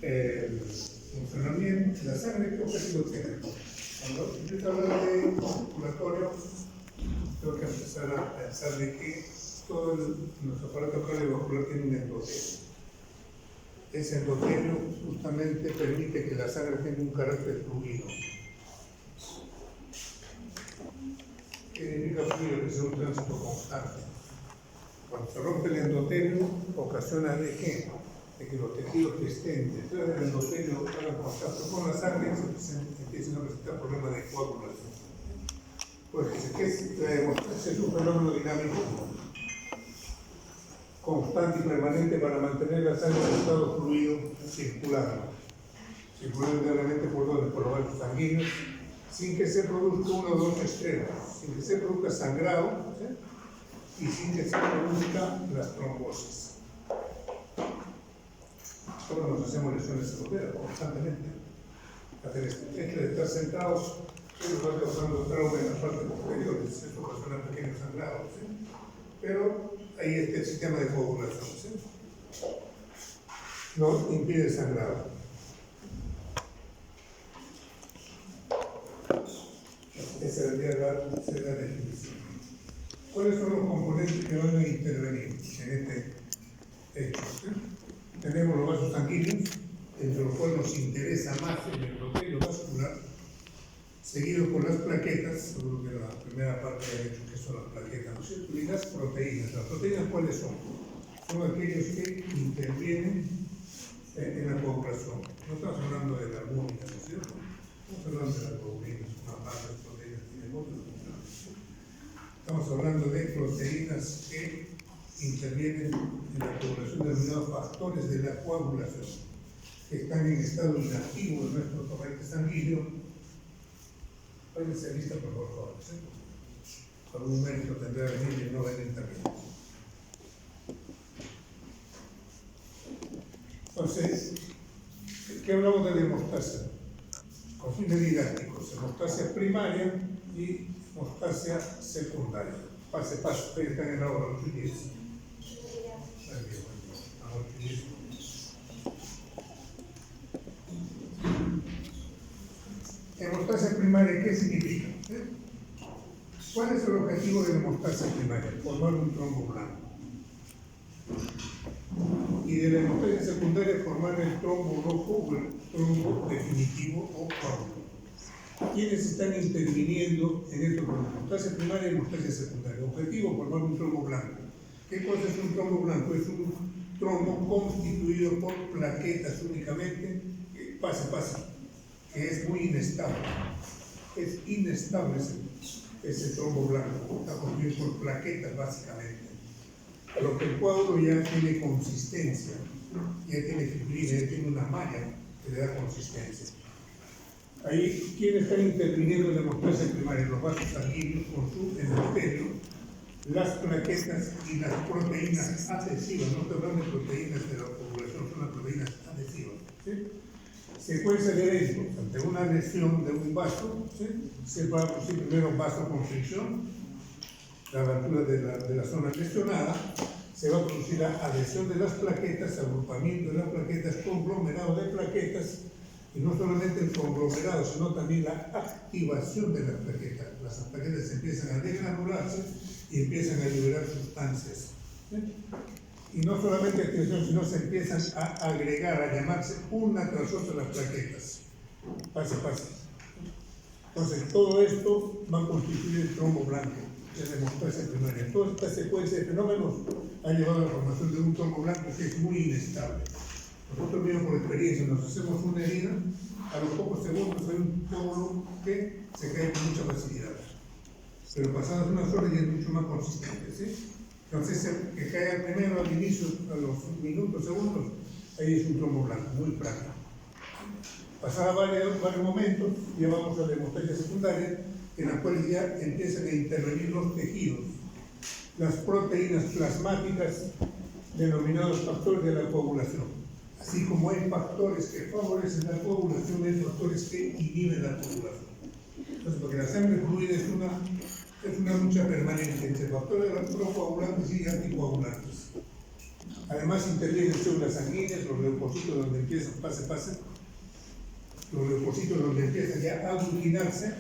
el funcionamiento de la sangre, ¿qué objetivo tiene? Cuando empieza a hablar de circulatorio, tengo que empezar a pensar de que todo nuestro aparato cardiovascular tiene un endotelio. Ese endotelio justamente permite que la sangre tenga un carácter fluido. ¿Qué significa fluido? Que sea un tránsito constante. Cuando se rompe el endotelio, ocasiona de que los tejidos que estén detrás del endotelio hagan contacto con la sangre y se empiecen a presentar problemas de coagulación. Pues ese es un fenómeno dinámico constante y permanente para mantener la sangre en estado fluido circulando diariamente por los vasos sanguíneos, sin que se produzca uno o dos extremos, sin que se produzca sangrado, ¿sí? Y sin que se produzca las trombosis. Todos nos hacemos lesiones en los dedos constantemente. Hacer este hecho de estar sentados, nos va causando trauma en la parte posterior, esto ocasiona pequeños sangrados, ¿sí? Pero ahí está el sistema de coagulación, ¿sí? No impide el sangrado. Esa sería la definición. ¿Cuáles son los componentes que van a intervenir en este hecho? ¿Sí? Tenemos los vasos sanguíneos, entre los cuales nos interesa más el endotelio vascular, seguido por las plaquetas, sobre lo que la primera parte ha dicho que son las plaquetas, ¿no es cierto? Y las proteínas. ¿Las proteínas cuáles son? Son aquellos que intervienen en la coagulación. No estamos hablando de la albúmina, ¿no es cierto? Estamos hablando de las globulinas, una parte de las proteínas tienen otras funciones. Estamos hablando de proteínas que intervienen en la coagulación, denominados factores de la coagulación, que están en estado inactivo en nuestro torrente sanguíneo. Váyanse lista, por favor, ¿sí? Algún mérito tendrá que venir y no venir también. Entonces, ¿qué hablamos de la hemostasia? Con fines didácticos, hemostasia primaria y hemostasia secundaria. Pase, ustedes están en la hora, los utilices. Hemostasia primaria, ¿qué significa? ¿Cuál es el objetivo de la hemostasia primaria? Formar un trombo blanco. Y de la hemostasia secundaria, formar el trombo rojo o el trombo definitivo o coágulo. ¿Quiénes están interviniendo en esto con la hemostasia primaria y hemostasia secundaria? Objetivo, formar un trombo blanco. ¿Qué cosa es un trombo blanco? Es un trombo constituido por plaquetas únicamente, que es muy inestable. Es inestable ese trombo blanco, está constituido por plaquetas básicamente. A lo que el coágulo ya tiene consistencia, ya tiene fibrina, ya tiene una malla que le da consistencia. Ahí, ¿quiénes están interviniendo en la hemostasia primaria? Los vasos sanguíneos con su endotelio, las plaquetas y las proteínas adhesivas. No estoy hablando de proteínas de la coagulación, son las proteínas adhesivas, ¿sí? Secuencia de eventos. Ante una lesión de un vaso, ¿sí? Se va a producir primero vasoconstricción, la abertura de la zona lesionada, se va a producir la adhesión de las plaquetas, agrupamiento de las plaquetas, conglomerado de plaquetas, y no solamente el conglomerado, sino también la activación de las plaquetas. Las plaquetas empiezan a degranularse y empiezan a liberar sustancias. ¿Sí? Y no solamente activación, sino se empiezan a agregar, a llamarse una tras otra las plaquetas. Pase. Entonces, todo esto va a constituir el trombo blanco, que es la hemostasia primaria. Toda esta secuencia de fenómenos ha llevado a la formación de un trombo blanco que es muy inestable. Nosotros mismos por experiencia nos hacemos una herida, a los pocos segundos hay un coágulo que se cae con mucha facilidad. Pero pasadas unas horas ya es mucho más consistente, ¿sí? Entonces, el que caiga primero al inicio, a los minutos, segundos, ahí es un trombo blanco, muy práctico. Pasadas varios momentos, ya vamos a la hemostasia secundaria, en la cual ya empiezan a intervenir los tejidos, las proteínas plasmáticas, denominados factores de la coagulación. Así como hay factores que favorecen la coagulación, hay factores que inhiben la coagulación. Entonces, porque la sangre fluida es una lucha permanente entre factores procoagulantes y anticoagulantes. Además, intervienen células sanguíneas, los leucocitos. leucocitos donde empiezan, pase, los leucocitos donde empiezan ya a aglutinarse,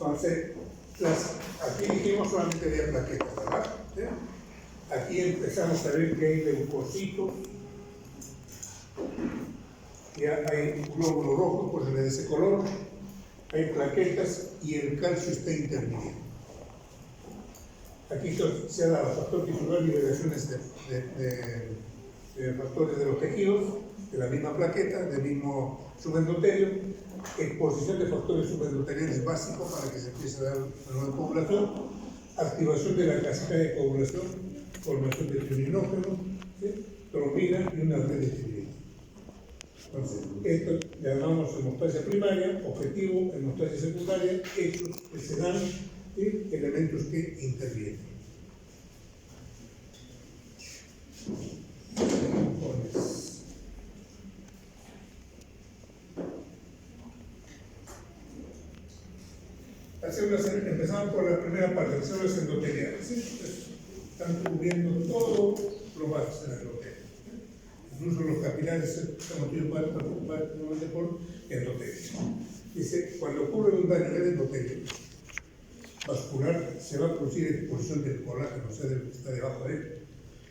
entonces, aquí dijimos solamente había plaquetas, ¿verdad? ¿Sí? Aquí empezamos a ver que hay leucocitos, ya hay glóbulo rojo, pues de ese color, hay plaquetas y el calcio está interviniendo. Aquí se ha dado factor tisular, liberaciones de factores de los tejidos, de la misma plaqueta, del mismo subendotelio, exposición de factores subendoteriales básicos para que se empiece a dar una nueva coagulación, activación de la cascada de coagulación, formación de fibrinógeno, ¿sí? Trombina y una red de fibrina. Entonces, esto llamamos hemostasia primaria, objetivo, hemostasia secundaria, hechos que se dan y elementos que intervienen. Las células, empezamos por la primera parte, las células endoteliales. ¿Sí? Están cubriendo todo lo básico en el endotelio. Incluso los capilares están motivados básicamente por endotelio. Dice, cuando ocurre un daño en el endotelio vascular, se va a producir exposición del colágeno, o sea, del que está debajo de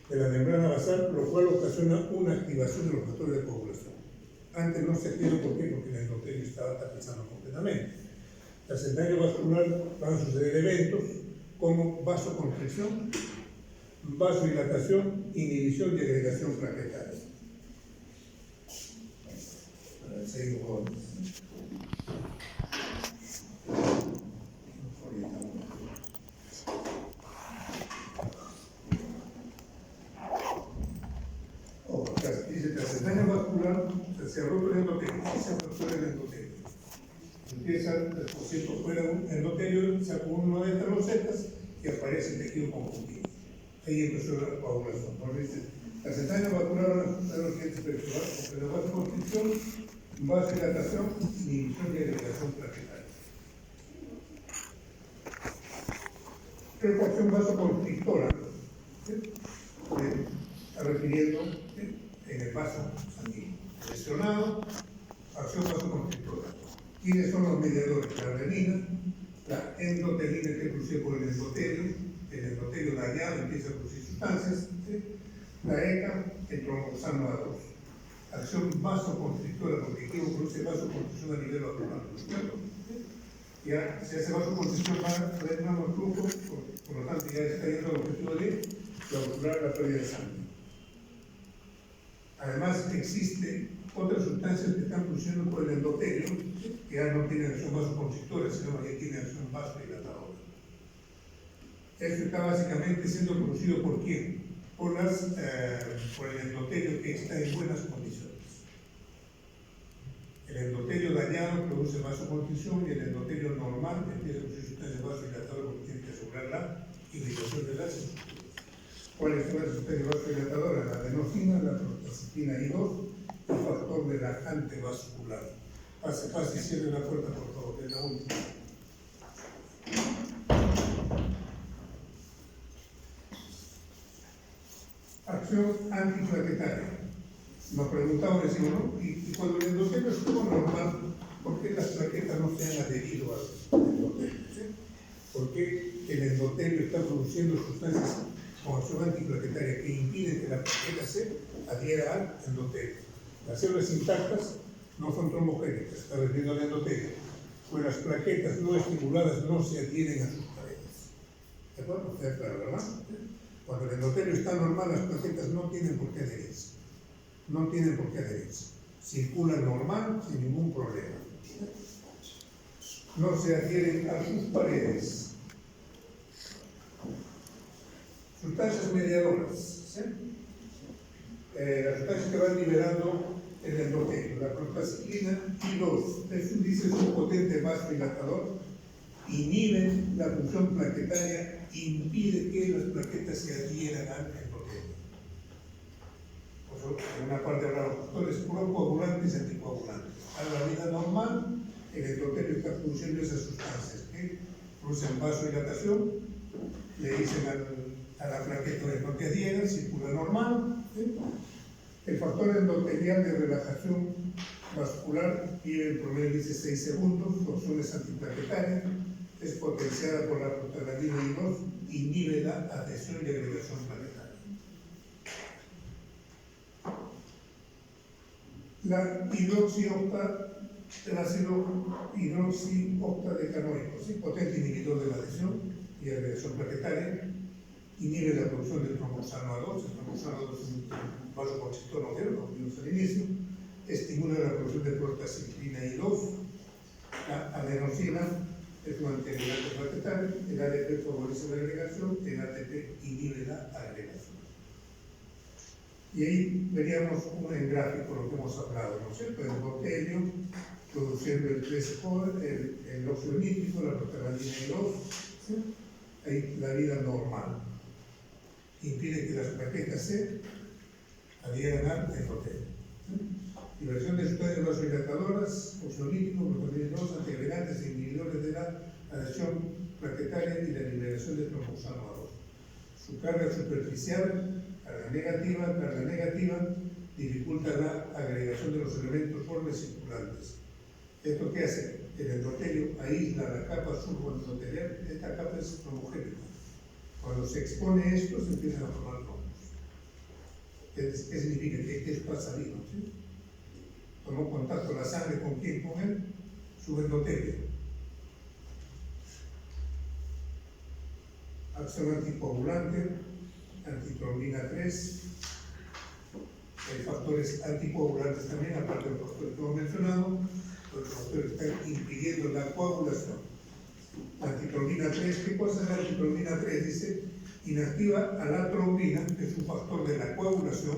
la membrana basal, lo cual ocasiona una activación de los factores de coagulación. Antes no se activa, ¿por qué? Porque el endotelio estaba tapizando completamente. Tras el daño vascular van a suceder eventos como vasoconstricción, vasodilatación, inhibición y agregación plaquetaria. Seguimos con dice, tras el daño vascular se ha roto el endotelio, se fractura el endotelio. Empieza el por fuera un endotelio, se acumula entre los rosetas y aparece el tejido conjuntivo. Ahí empezó la coagulación. Tras el daño vascular van a suceder los siguientes efectos: la vasoconstricción, vasodilatación, inhibición y agregación plaquetaria. Reacción vasoconstrictora, está refiriendo en el vaso sanguíneo. Lesionado, acción vasoconstrictora. ¿Quiénes son los mediadores? La renina, la endotelina que es producida por el endotelio dañado empieza a producir sustancias, ¿sí? La ECA, el trombosano A2. Acción vasoconstrictora, porque aquí produce vasoconstricción a nivel vascular. Ya se hace vasoconstricción para drenar los flujos, por lo tanto ya está yendo al objetivo de clausurar la pérdida de sangre. Además, existen otras sustancias que están produciendo por el endotelio, que ya no tienen acción vasoconstrictora, sino que tienen acción vasodilatadora. Esto está básicamente siendo producido ¿por quién? Por el endotelio que está en buenas condiciones. El endotelio dañado produce vasoconstricción y el endotelio normal empieza a producir sustancias vasodilatadoras porque tiene que asegurar la irrigación de las estructuras. ¿Cuáles son las sustancias vasodilatadoras? La adenosina, la prostaciclina I2, el factor relajante vascular. Pase y cierre la puerta, por favor, que es la última. Acción antiplaquetaria. Nos preguntamos, decimos, ¿no? Y cuando el endotelio estuvo normal, ¿por qué las plaquetas no se han adherido al endotelio? ¿Sí? ¿Por qué el endotelio está produciendo sustancias con acción antiplaquetaria que impiden que la plaqueta se adhiera al endotelio? Las células intactas no son trombogénicas, está refiriendo al endotelio, pues las plaquetas no estimuladas no se adhieren a sus paredes. ¿De acuerdo? ¿Está claro, verdad? Cuando el endotelio está normal, las plaquetas no tienen por qué adherirse. No tienen por qué adherirse. Circulan normal, sin ningún problema. No se adhieren a sus paredes. Sustancias mediadoras. ¿Sí? Las sustancias que van liberando el endotelio. La prostaciclina I2 es un potente vasodilatador, inhiben la función plaquetaria, impide que las plaquetas se adhieran al endotelio. Por En una parte habla de los factores procoagulantes y anticoagulantes. A la vida normal, el endotelio está produciendo esas sustancias que producen vasodilatación, le dicen a la plaqueta de no te adhieras, circula normal. ¿Sí? El factor endotelial de relajación vascular vive en promedio 16 segundos, su acción es antiplaquetaria, es potenciada por la prostaglandina I2, inhibe la adhesión y agregación plaquetaria. La el ácido hidroxioctadecanoico, ¿sí? Potente inhibidor de la adhesión y agregación plaquetaria, inhibe la producción del tromboxano A2, el tromboxano A2 es un vasoconstrictor noveno, lo vimos al inicio, estimula la producción de prostaciclina I2, la adenosina es un antiagregante plaquetario, el ADP favorece la agregación, el ATP inhibe la agregación. Y ahí veríamos en gráfico lo que hemos hablado, ¿no es cierto? El endotelio produciendo el 3-core, el óxido nítrico, la prostaglandina I2, ¿sí? Ahí la vida normal. Impide que las plaquetas se adhieran al endotelio. Liberación de sustancias vasodilatadoras, óxido nítrico, prostaglandina I2, antiagregantes e inhibidores de la adhesión plaquetaria y la liberación de tromboxano A2. Su carga superficial, carga negativa, dificulta la agregación de los elementos formes circulantes. ¿Esto qué hace? El endotelio aísla la capa subendotelial, esta capa es trombogénica. Cuando se expone esto, se empiezan a formar trombos. ¿Qué significa? Que esto ha salido, ¿sí? Tomó contacto la sangre con quién, con el subendotelio. Acción anticoagulante, antitrombina 3. Hay factores anticoagulantes también, aparte de los factores que hemos mencionado, los factores están impidiendo la coagulación. Antitrombina 3, ¿qué cosa es la antitrombina 3? Dice, inactiva a la trombina, que es un factor de la coagulación.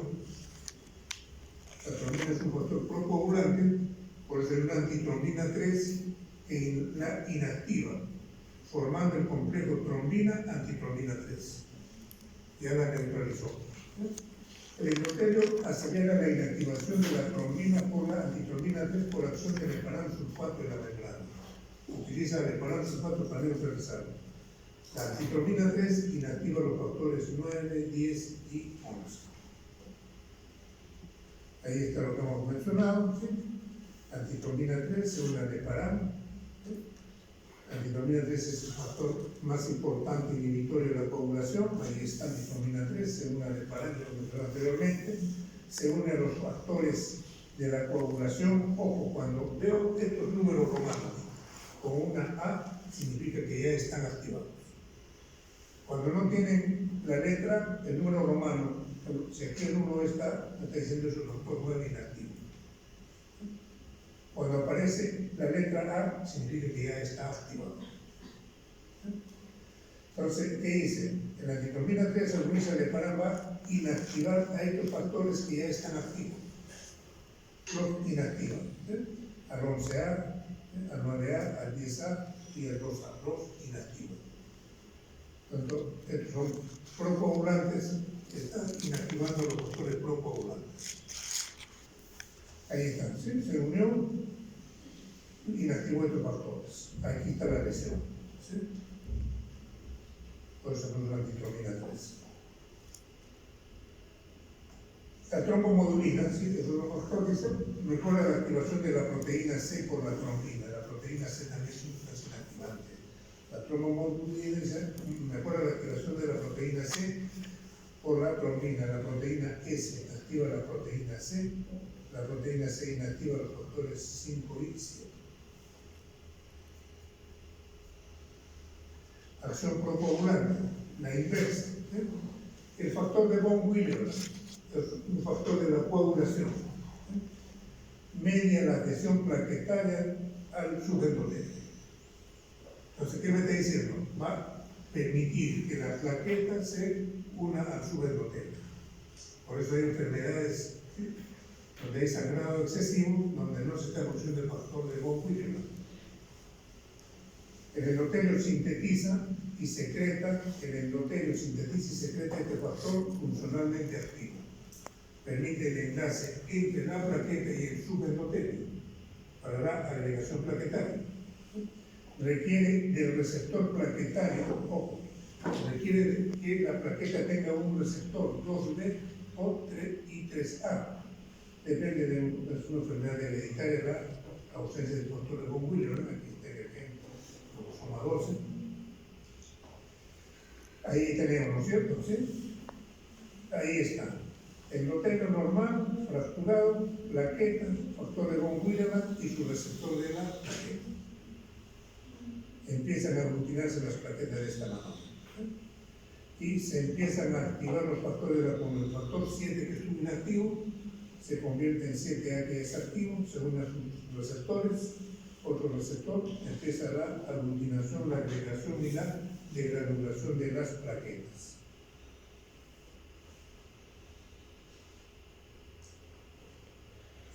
La trombina es un factor procoagulante, por eso es una antitrombina 3 que la inactiva, formando el complejo trombina-antitrombina 3. Ya la neutralizó. El endotelio acelera la inactivación de la trombina por la antitrombina 3 por acción del heparán sulfato de la membrana. Utiliza el heparán sulfato para neutralizarlo. La antitrombina 3 inactiva los factores 9, 10 y 11. Ahí está lo que hemos mencionado. ¿Sí? Antitrombina 3 según el heparán. Antitrombina 3 es el factor más importante inhibitorio de la coagulación. Ahí está antitrombina 3, se une al heparán, que lo mencioné anteriormente, se une a los factores de la coagulación. Ojo, cuando veo estos números romanos con una A, significa que ya están activados. Cuando no tienen la letra, el número romano, si aquí el 1 está diciendo eso, el factor 9 inactivo. Cuando aparece la letra A, significa que ya está activado. Entonces, ¿qué dice? El antitrombina 3 al unirse al heparán va a inactivar a estos factores que ya están activos. Los inactiva. Al 11A, al 9A, al 10A y al 2A. Los inactiva. Tanto, estos son procoagulantes que están inactivando los factores procoagulantes. Ahí están, ¿sí? Se unió, inactivó estos factores. Aquí está la lesión, ¿sí? Por eso no es la antitrombina 3. La trombomodulina, ¿sí? Es otro factor que dice, mejora la activación de la proteína C por la trombina. La proteína C también es un inactivante. La trombomodulina dice, mejora la activación de la proteína C por la trombina. La proteína S activa la proteína C. La proteína C inactiva los factores 5 y 7. Acción procoagulante, la inversa. El factor de von Willebrand es un factor de la coagulación. Media la adhesión plaquetaria al subendotelio. Entonces, ¿qué me está diciendo? Va a permitir que la plaqueta se una al subendotelio. Por eso hay enfermedades, ¿sí?, donde hay sangrado excesivo, donde no se está produciendo el factor de von Willebrand. El endotelio sintetiza y secreta este factor funcionalmente activo. permite el enlace entre la plaqueta y el subendotelio para la agregación plaquetaria. Requiere del receptor plaquetario, ojo, requiere que la plaqueta tenga un receptor 2B o 3 y 3A. Depende de una enfermedad hereditaria, la ausencia del factor de von Willebrand, aquí está el ejemplo, cromosoma 12. Ahí tenemos, ¿no es cierto? ¿Sí? Ahí está. Endotelio normal, fracturado, plaqueta, factor de von Willebrand y su receptor de la plaqueta. Empiezan a aglutinarse las plaquetas de esta manera. Y se empiezan a activar los factores de la como el factor 7 que estuvo inactivo, se convierte en 7A que es activo, se une a sus receptores, otro receptor, empieza la aglutinación, la agregación y la degranulación de las plaquetas.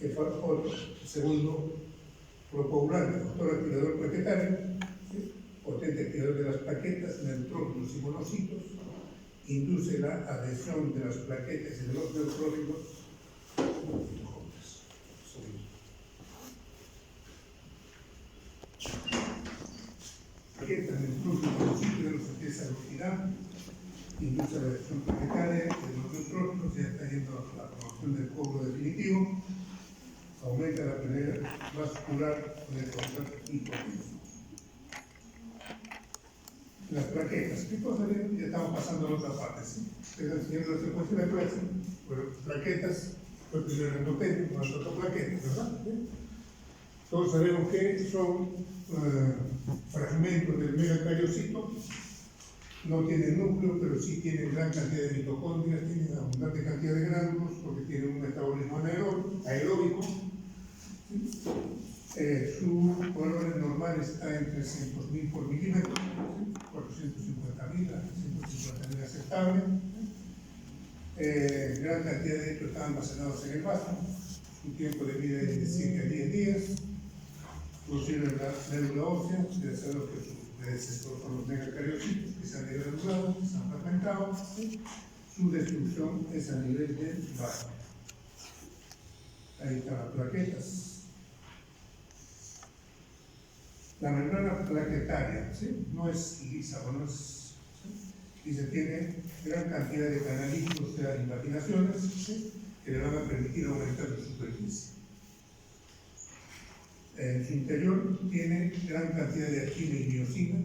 El factor segundo, propoulante, factor activador plaquetario, ¿sí? Potente activador de las plaquetas, neutrófilos y monocitos, induce la adhesión de las plaquetas y de los neutrófilos. Plaquetas, neutrófilos y monocitos los empieza a aglutinar, induce la adhesión plaquetaria de los neutrófilos, ya está yendo a la formación del coágulo definitivo. Aumenta la permeabilidad vascular con el control hipotensivo. Las plaquetas, ¿qué cosa ven? Ya estamos pasando a la otra parte, ¿sí? Ustedes enseñando la secuencia de clase, bueno, plaquetas, fue primero endotelio, con las otras plaquetas, ¿verdad? ¿Sí? Todos sabemos que son fragmentos del megacariocito, no tienen núcleo, pero sí tienen gran cantidad de mitocondrias, tienen abundante cantidad de gránulos, porque tienen un metabolismo aeróbico. ¿Sí? Su valor normal está en 300.000 por milímetro, ¿sí? 450.000 a 150.000 aceptable. Gran cantidad de ellos están almacenados en el vaso, su tiempo de vida es de 7 a 10 días. Producen la célula ósea, ya sabemos que su predecesor son los megacariocitos que se han degranulado, que se han fragmentado. ¿Sí? Su destrucción es a nivel del vaso. Ahí están las plaquetas. La membrana plaquetaria, ¿sí? No es lisa, no es, ¿sí? Y se tiene gran cantidad de canalitos, o sea, impaginaciones, ¿sí? Que le van a permitir aumentar su superficie. En su interior tiene gran cantidad de actina y miosina,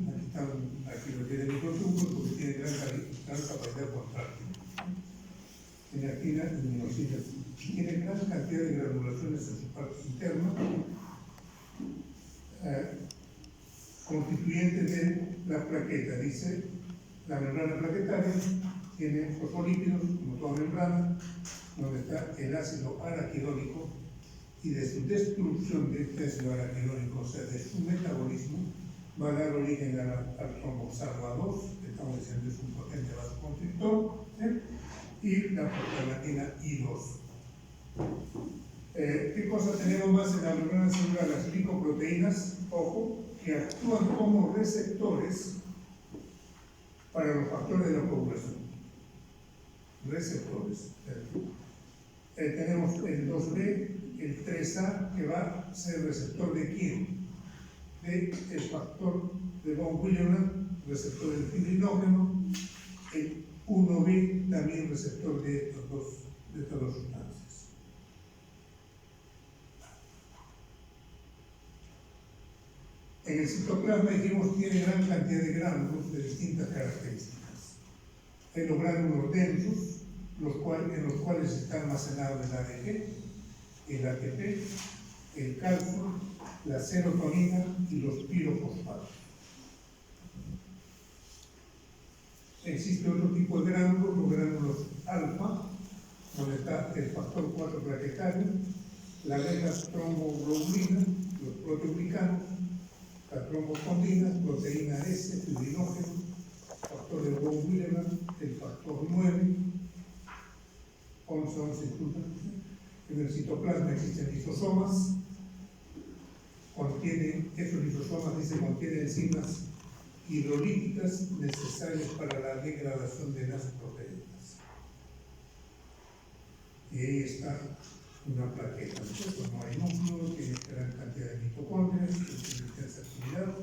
aquí lo tiene microtúbulos porque tiene gran capacidad contráctil. Tiene actina y miosina. Tiene gran cantidad de granulaciones en su parte interna, constituyentes de la plaqueta. Dice, la membrana plaquetaria tiene fosfolípidos, como toda membrana, donde está el ácido araquidónico, y de su destrucción de este ácido araquidónico, o sea, de su metabolismo, va a dar origen al tromboxano A2, que estamos diciendo es un potente vasoconstrictor, ¿sí? Y la prolactina I2. ¿Qué cosa tenemos más en la membrana celular? Las glicoproteínas, ojo, que actúan como receptores para los factores de la coagulación. Receptores. Tenemos el 2B, el 3A, que va a ser receptor de quién? El factor de von Willebrand, receptor del fibrinógeno, el 1B también receptor de estas dos sustancias. En el citoplasma, dijimos, tiene gran cantidad de gránulos de distintas características. Hay los gránulos densos, en los cuales está almacenado el ADP, el ATP, el calcio, la serotonina y los pirofosfatos. Existe otro tipo de gránulos, los gránulos alfa, donde está el factor 4 plaquetario, la beta-tromboglobulina, los proteoglicanos, la trombocondina, proteína S, fibrinógeno, factor de von Willebrand, el factor 9, 11 incluso. En el citoplasma existen lisosomas, esos lisosomas contienen enzimas hidrolíticas necesarias para la degradación de las proteínas. y ahí está una plaqueta, ¿no es cierto? No hay núcleo, tiene gran cantidad de mitocondrias, tiene intensa actividad,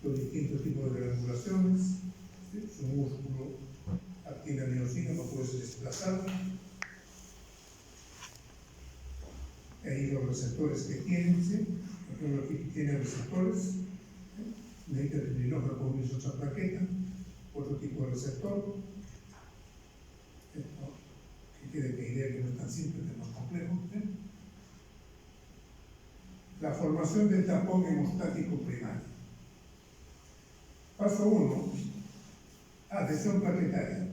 los distintos tipos de granulaciones, ¿sí? Su músculo activa miosina para poderse desplazar. Ahí los receptores que tienen, ¿sí? Por ejemplo, aquí tiene receptores, ¿sí? Necesita el fibrinógeno para unirse a otra plaqueta, otro tipo de receptor. Que quede que idea que no es tan simple, que es más complejo. ¿Sí? La formación del tapón hemostático primario. Paso 1. Adhesión plaquetaria.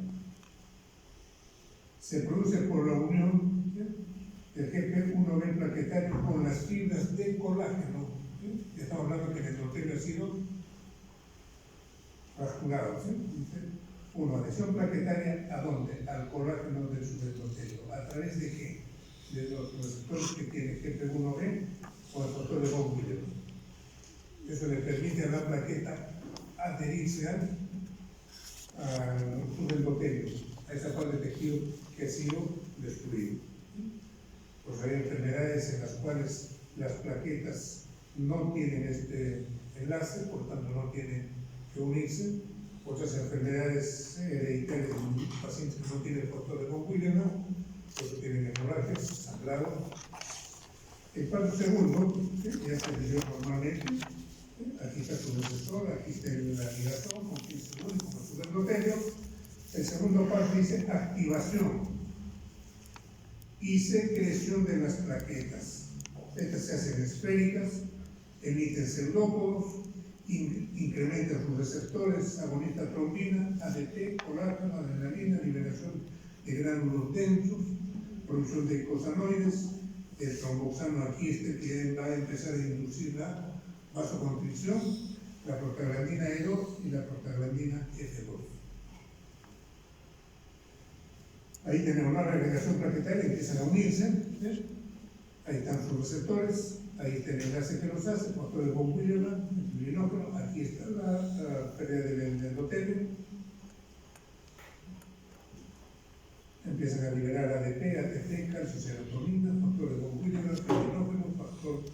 Se produce por la unión, ¿sí?, del GP1B plaquetario con las fibras de colágeno. ¿Sí? Ya estamos hablando que el endotelio ha sido fracturado. ¿Sí? Uno, adhesión plaquetaria, ¿a dónde? Al colágeno del subendotelio. ¿A través de qué? De los receptores que tiene GP1B o el factor de von Willebrand. Eso le permite a la plaqueta adherirse al subendotelio, a esa parte de tejido que ha sido destruido. Pues hay enfermedades en las cuales las plaquetas no tienen este enlace, por tanto no tienen que unirse. Otras enfermedades hereditarias en pacientes que no tienen el factor de von Willebrand, por eso tienen hemorragias, sangrado. El paso segundo, ¿sí?, ya se dio normalmente. Aquí está su receptor, aquí está la ligazón, con su endotelio. El segundo paso dice activación y secreción de las plaquetas. Estas se hacen esféricas, emiten pseudópodos, incrementan sus receptores, agonista trombina, ADP, colágeno, adrenalina, liberación de gránulos densos, producción de icosanoides, el tromboxano aquí que va a empezar a inducir la vasoconstricción, la prostaglandina E2 y la prostaglandina F2. Ahí tenemos la agregación plaquetaria, empiezan a unirse, ¿sí? Ahí están sus receptores, ahí está el enlace que los hace, factor de von Willebrand, el fibrinógeno, aquí está la pérdida del endotelio. Empiezan a liberar ADP, ATP, calcio, serotonina, factor de von Willebrand, fibrinógeno, factor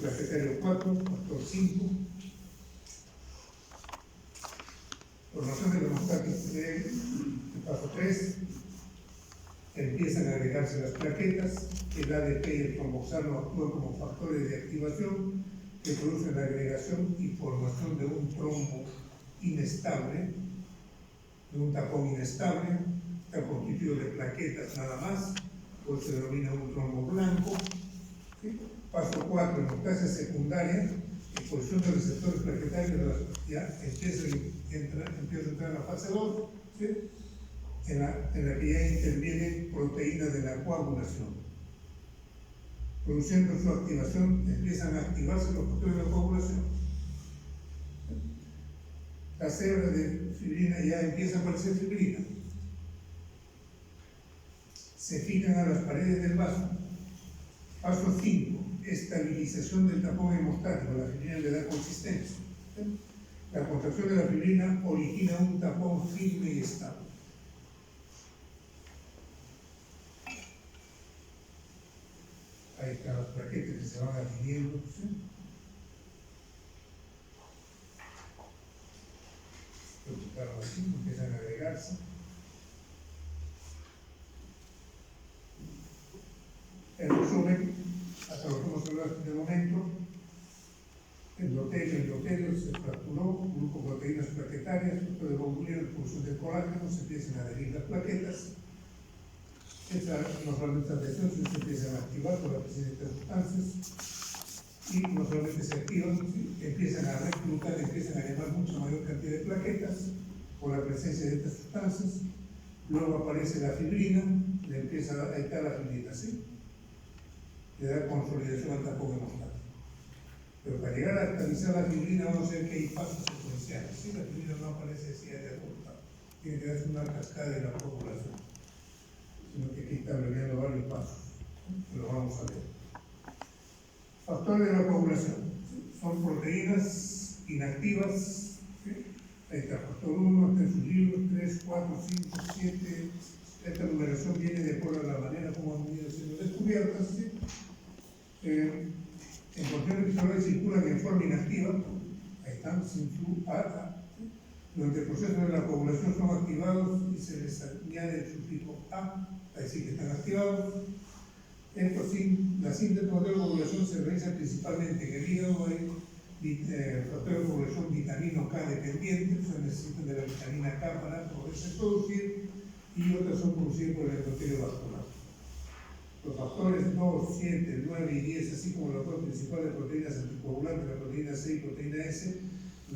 plaquetario 4, factor 5. Formación del hemostático del paso 3. Empiezan a agregarse las plaquetas, el ADP y el tromboxano actúan como factores de activación que producen la agregación y formación de un trombo inestable, de un tapón inestable, está constituido de plaquetas nada más, por eso se denomina un trombo blanco. ¿Sí? Paso 4, hemostasia secundaria, exposición de receptores plaquetarios, ya empieza a entrar en la fase 2, ¿sí?, en la que ya interviene proteínas de la coagulación. Produciendo su activación, empiezan a activarse los factores de la coagulación. Las células de fibrina ya empiezan a aparecer fibrina. Se fijan a las paredes del vaso. Paso 5, estabilización del tapón hemostático. La fibrina le da consistencia. La contracción de la fibrina origina un tapón firme y estable. Ahí están las plaquetas que se van adhiriendo, ¿sí? Así, empiezan a agregarse. En resumen, hasta lo que hemos hablado hasta este momento, el endotelio se fracturó, glucoproteínas plaquetarias, factor de von Willebrand, expulsión del colágeno, se empiezan a adherir las plaquetas. No solamente estas lesiones se empiezan a activar por la presencia de estas sustancias y no solamente se activan, empiezan a reclutar, empiezan a llevar mucha mayor cantidad de plaquetas por la presencia de estas sustancias. Luego aparece la fibrina, le empieza a estar la fibrina, ¿sí?, le da consolidación al tapón hemostático. Pero para llegar a estabilizar la fibrina vamos a ver que hay pasos secuenciales. ¿Sí? La fibrina no aparece así de apunta, tiene que darse una cascada de la coagulación, sino que aquí está abreviando varios pasos, lo vamos a ver. Factores de la coagulación, ¿sí?, son proteínas inactivas, ¿sí? Ahí está, factor 1, está en sus libros, 3, 4, 5, 7, esta numeración viene de acuerdo a la manera como como han venido siendo descubiertas, ¿sí? En condiciones visuales circulan en forma inactiva, ahí están, sin su A. Durante el proceso de la coagulación son activados y se les añade el sufijo A, ahí sí que están activados. Esto sí, la síntesis de coagulación se realiza principalmente en el hígado, hay factor de coagulación vitamino K dependiente, o sea, necesitan de la vitamina K para poderse producir, y otras son producidas por el endotelio vascular. Los factores 2, 7, 9 y 10, así como los dos principales proteínas anticoagulantes, la proteína C y proteína S,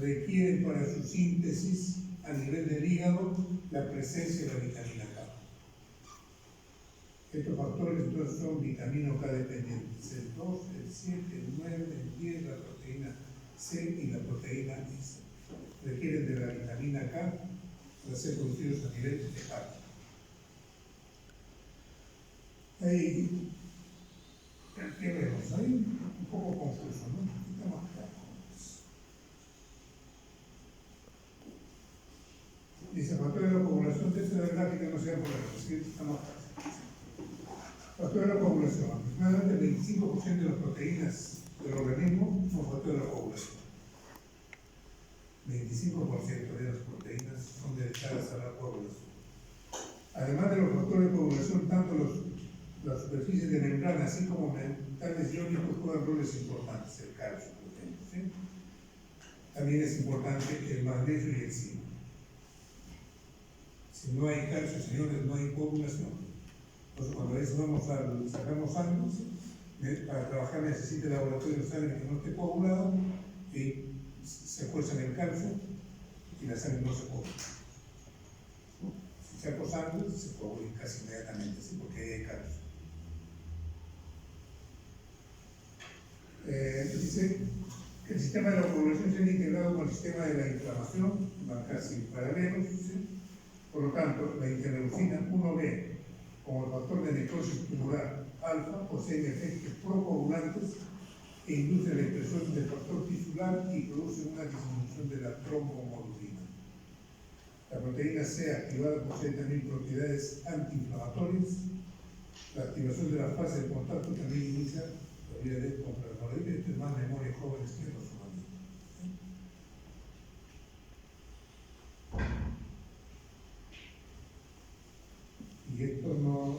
requieren para su síntesis a nivel del hígado la presencia de la vitamina K. Estos factores entonces son vitamina K dependientes, el 2, el 7, el 9, el 10, la proteína C y la proteína S. Requieren de la vitamina K para ser producidos a nivel hepático. Ahí, ¿qué vemos? Ahí un poco confuso, ¿no? Está más claro. Dice, factor de la coagulación, texto de la gráfica no sea por el escrito, está más fácil. Factor de la coagulación, aproximadamente el 25% de las proteínas del organismo son factor de la coagulación. 25% de las proteínas son dedicadas a la coagulación. Además de los factores de coagulación, tanto las superficies de membrana, así como metales iónicos, juegan roles importantes, el calcio, por ejemplo, ¿sí? También es importante el magnesio y el zinc. Si no hay calcio, señores, no hay coagulación. Entonces, cuando sacamos sangre, ¿sí? Para trabajar necesita el laboratorio de sangre que no esté coagulado, y se fuerza el calcio y la sangre no se coagula. Si saco sangre, se coagula casi inmediatamente, ¿sí? Porque ahí hay calcio. Dice que el sistema de la coagulación se ha integrado con el sistema de la inflamación, van casi paralelos, ¿sí? Por lo tanto, la interleucina 1B, como el factor de necrosis tubular alfa, poseen efectos procoagulantes e inducen la expresión del factor tisular y producen una disminución de la trombohemoglobina. La proteína C activada posee también propiedades antiinflamatorias. La activación de la fase de contacto también inicia la vida de compra-morir. Esto es más memoria jóvenes que los humanos. Y esto no,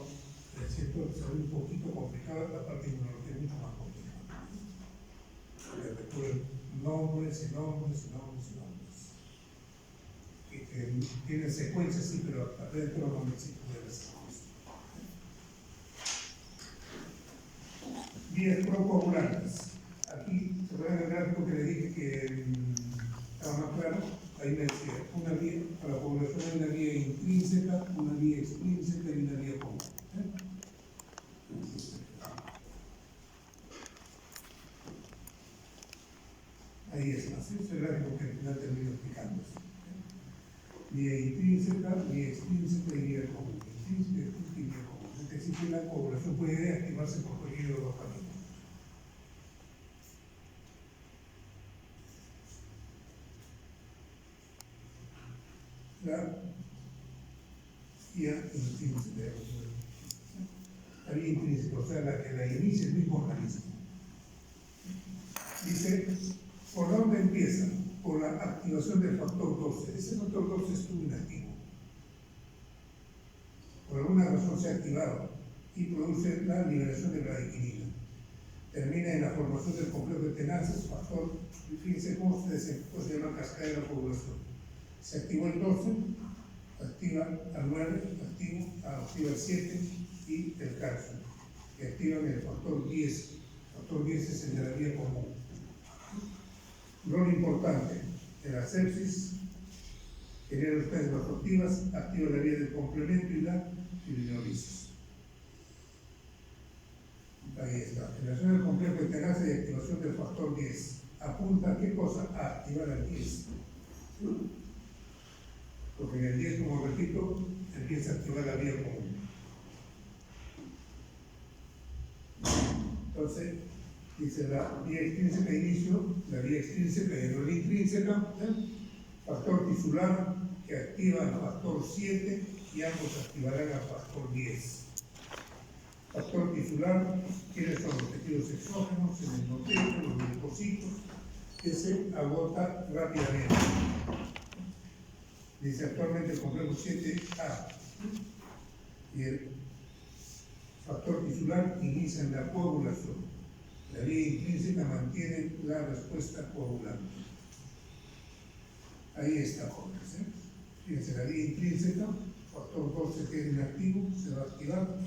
es cierto, se ve un poquito complicado, la parte inmunológica es mucho más complicada. Recuerden nombres y nombres y nombres y nombres. Que tienen secuencias, sí, pero aprenden todos los nombrecitos de las cosas. Vías procoagulantes. Aquí se puede ver el gráfico que le dije que estaba más claro. Ahí me decía, una vía, para la coagulación hay una vía intrínseca, una vía extrínseca y una vía común. Ahí está, ¿sí? Ese gráfico que al final termino explicando. Vía intrínseca, vía extrínseca y vía común. Intrínseca, extrínseca y vía común. Es decir, que la coagulación puede activarse por cualquiera de los dos caminos. La vía intrínseca, o sea, la que la inicia el mismo organismo. Dice, ¿por dónde empieza? Por la activación del factor 12. Ese factor 12 estuvo inactivo. Por alguna razón se ha activado y produce la liberación de bradiquinina. Termina en la formación del complejo de tenaces, factor, fíjense cómo se llama cascada de la coagulación. Se activó el 12, activa al 9, activa el 7 y el calcio, que activan el factor 10. El factor 10 es el de la vía común. Rol importante, en la sepsis, genera sustancias vasoactivas, activa la vía del complemento y la fibrinolysis. Ahí está, generación del complejo de tenaza y activación del factor 10. Apunta a qué cosa? A activar al 10. Porque en el 10, como repito, empieza a activar la vía común. Entonces, dice la vía extrínseca de inicio, la vía extrínseca y la intrínseca, factor tisular que activa al factor 7 y ambos activarán al factor 10. Factor tisular, ¿quiénes son los tejidos exógenos? El endotelio, los linfocitos, que se agota rápidamente. Dice actualmente el complejo 7A. Y el factor tisular inicia en la coagulación. La vía intrínseca mantiene la respuesta coagulante. Ahí está, jóvenes. Fíjense, la vía intrínseca, factor 12 que es inactivo, se va a activar.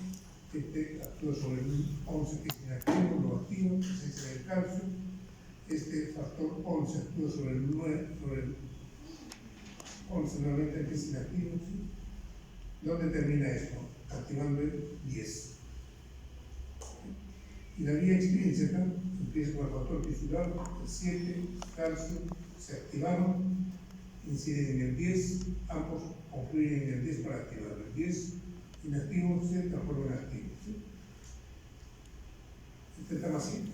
Este actúa sobre el 11 que es inactivo, lo activa, presencia del calcio. Este factor 11 actúa sobre el 9, sobre el 11 nuevamente que es inactivo. ¿Sí? ¿Dónde termina esto? Activando el 10. Y la vía extrínseca empieza con el factor tisular, el 7, calcio, se activaron, inciden en el 10, ambos confluyen en el 10 para activarlo. El 10 inactivo se transforma en activo. ¿Sí? Este está más simple.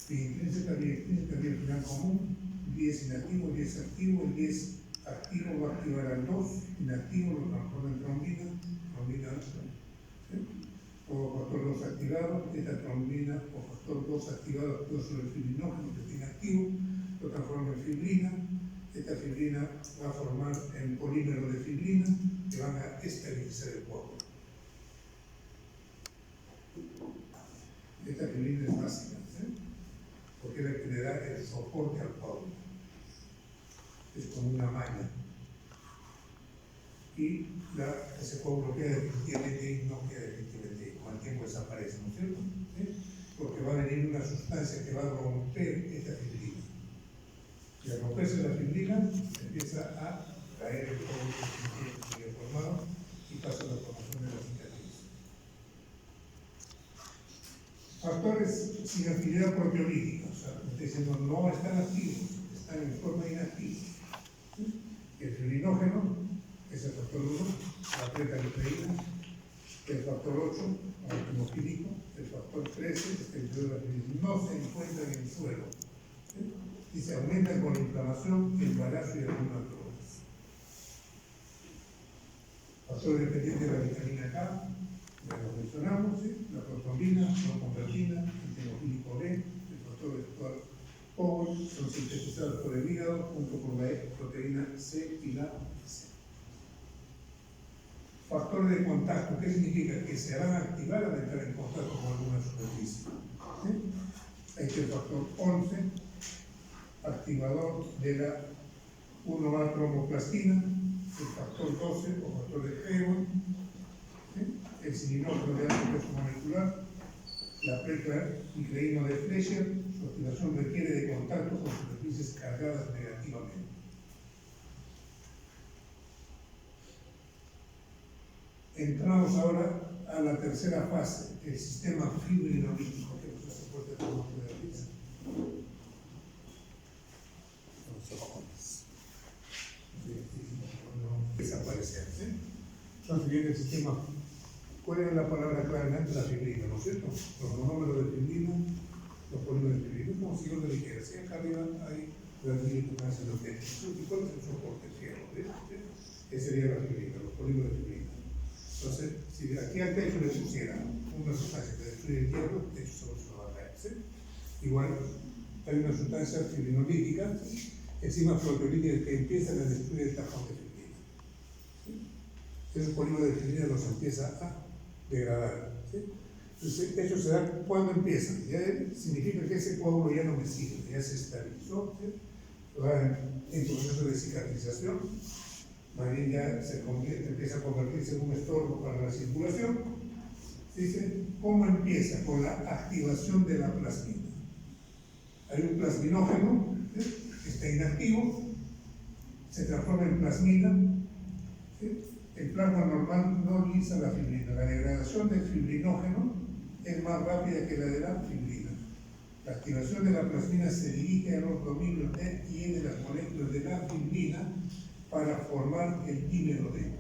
Vía intrínseca, vía final común, 10 inactivo, 10 activo, el 10 activo va a activar al 2, inactivo lo transforma en trombina, ¿sí? O factor 2 activado, esta trombina o factor 2 activado actúa sobre el fibrinógeno que está inactivo, lo transforma en fibrina, esta fibrina va a formar el polímero de fibrina que van a estabilizar el coágulo. Esta fibrina es básica, ¿sí? Porque es la que le da el soporte al coágulo. Es como una malla. Y ese coágulo queda definitivamente y no queda definitivamente. Con el tiempo desaparece, ¿no es cierto? ¿Sí? Porque va a venir una sustancia que va a romper esta fibrina. Y al romperse la fibrina, empieza a caer el coágulo que se formado y pasa la formación de la cicatriz. Factores sin actividad proteolítica, o sea, estoy diciendo no están activos, están en forma inactiva. ¿Sí? El fibrinógeno es el factor 1, la beta-gluteína, el factor 8, el hemofílico, el factor 13, el de la fibrina, no se encuentra en el suelo. ¿Sí? Y se aumenta con la inflamación, el embarazo y algunas drogas. Factor dependiente de la vitamina K, ya lo mencionamos, ¿sí? La protrombina, la convertina, el hemofílico B, el factor vector Powell, son sintetizados por el hígado junto con la proteína C y la C. Factor de contacto, ¿qué significa? Que se van a activar al entrar en contacto con alguna superficie. ¿Sí? Ahí está el factor 11, activador de la 1A tromboplastina, el factor 12 o factor de Creuer, ¿sí? El sininógeno de alto peso molecular, la preclaíno de Fleischer, su activación requiere de contacto con superficies cargadas negativamente. Entramos ahora a la tercera fase, el sistema fibrinolítico, que nos hace fuerte como de la risa. Desaparecer, ¿sí? Entonces viene el sistema. ¿Cuál era la palabra clave antes? La fibrina, ¿no es cierto? Los monómeros de fibrina, los polímeros de fibrina, como si yo le dijera, si acá arriba hay granulituras en los techos. ¿Y cuál es el soporte? Fierro, ¿ves? Ese sería la fibrina, los polímeros de fibrina. Entonces, si aquí al techo le pusiera una sustancia que destruye el hierro, el techo solo se va a caer, ¿sí? Igual, hay una sustancia fibrinolítica, encima proteolítica, que empieza a destruir esta fuente de fibrina. ¿Sí? Esos polímeros de fibrina los empieza a degradar. ¿Sí? Entonces, eso se da cuando empieza. Ya significa que ese coágulo ya no me sirve, ya se estabilizó, ¿sí? Va en proceso de cicatrización, más bien ya empieza a convertirse en un estorbo para la circulación. Dice, ¿cómo empieza? Con la activación de la plasmina. Hay un plasminógeno, ¿sí? Que está inactivo, se transforma en plasmina, ¿sí? El plasma normal no lisa la fibrina. La degradación del fibrinógeno es más rápida que la de la fibrina. La activación de la plasmina se dirige a los dominios D y E de las moléculas de la fibrina para formar el dímero D.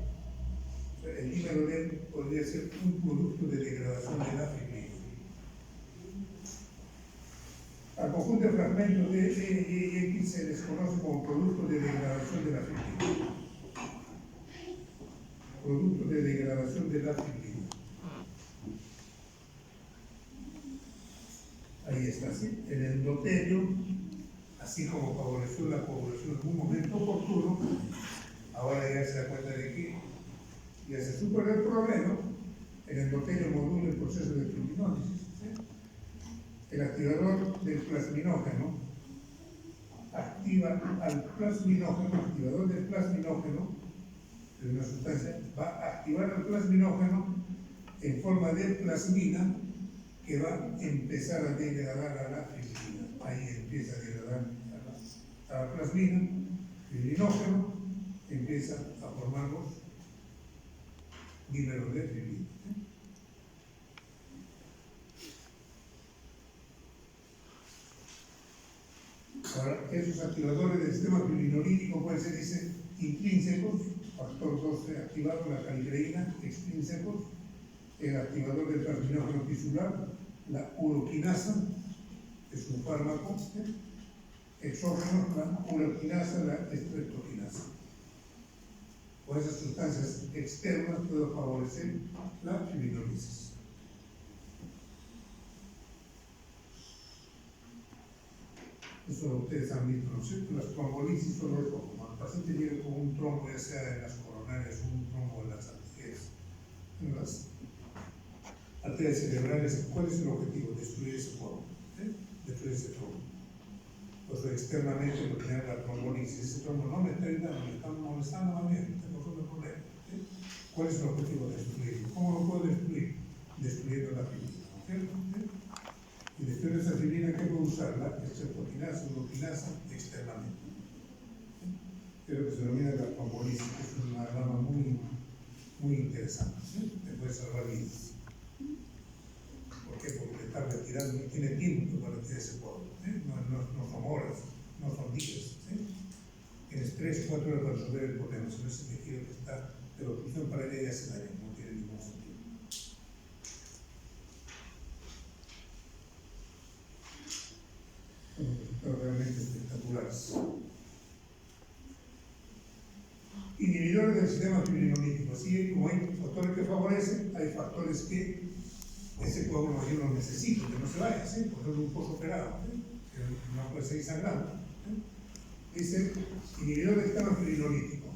O sea, el dímero D podría ser un producto de degradación de la fibrina. Al conjunto de fragmentos de E y X se les conoce como producto de degradación de la fibrina. Producto de degradación de la fibrina. ahí está, ¿sí? El endotelio, así como favoreció la coagulación en un momento oportuno, ahora ya se da cuenta de que ya se supera el problema, el endotelio modula el proceso de fibrinólisis. El activador del plasminógeno activa al plasminógeno, el activador del plasminógeno, de una sustancia, va a activar al plasminógeno en forma de plasmina que va a empezar a degradar a la fibrina. Ahí empieza a degradar a la plasmina, fibrinógeno, empieza a formar los dímeros de fibrina. Ahora, esos activadores del sistema fibrinolítico pueden ser, dice, intrínsecos, factor 12 activado, la calicreína, extrínsecos, el activador del plasminógeno tisular, la uroquinasa, es un fármaco, exógenos, la uroquinasa, la estreptoquinasa. O esas sustancias externas pueden favorecer la fibrinólisis. Eso ustedes han visto, ¿no es cierto? Las trombolisis son los como cuando el paciente llega con un trombo, ya sea en las coronarias o un trombo en las arterias. En las arterias cerebrales, ¿cuál es el objetivo? Destruir ese trombo, destruir ese trombo. Pues externamente lo que genera la trombolisis, ese trombo no me está ayudando, me está molestando más bien, me está causando problemas. ¿Cuál es el objetivo de destruirlo? ¿Cómo lo puedo destruir? Destruyendo la fibrina, ¿no es cierto? Y destruir esa fibrina, ¿qué puedo usar? La estreptoquinasa, uroquinasa, externamente. Es lo que se denomina la trombolisis, que es una rama muy interesante, te puede salvar vidas. ¿Por qué? Porque está retirando, tiene tiempo para retirar ese polvo, no son horas, no son días. Tienes 3 o 4 horas para resolver el problema, si no ese tejido que está de obstrucción para ella ya se daña, no tiene ningún sentido. Son resultados realmente espectaculares. Inhibidores del sistema fibrinolítico. Así como hay factores que favorecen, hay factores que ese coágulo mayor no necesita, que no se vaya, ¿sí? Por ejemplo, un postoperado, que no puede seguir sangrando. Dice, inhibidor del sistema fibrinolítico,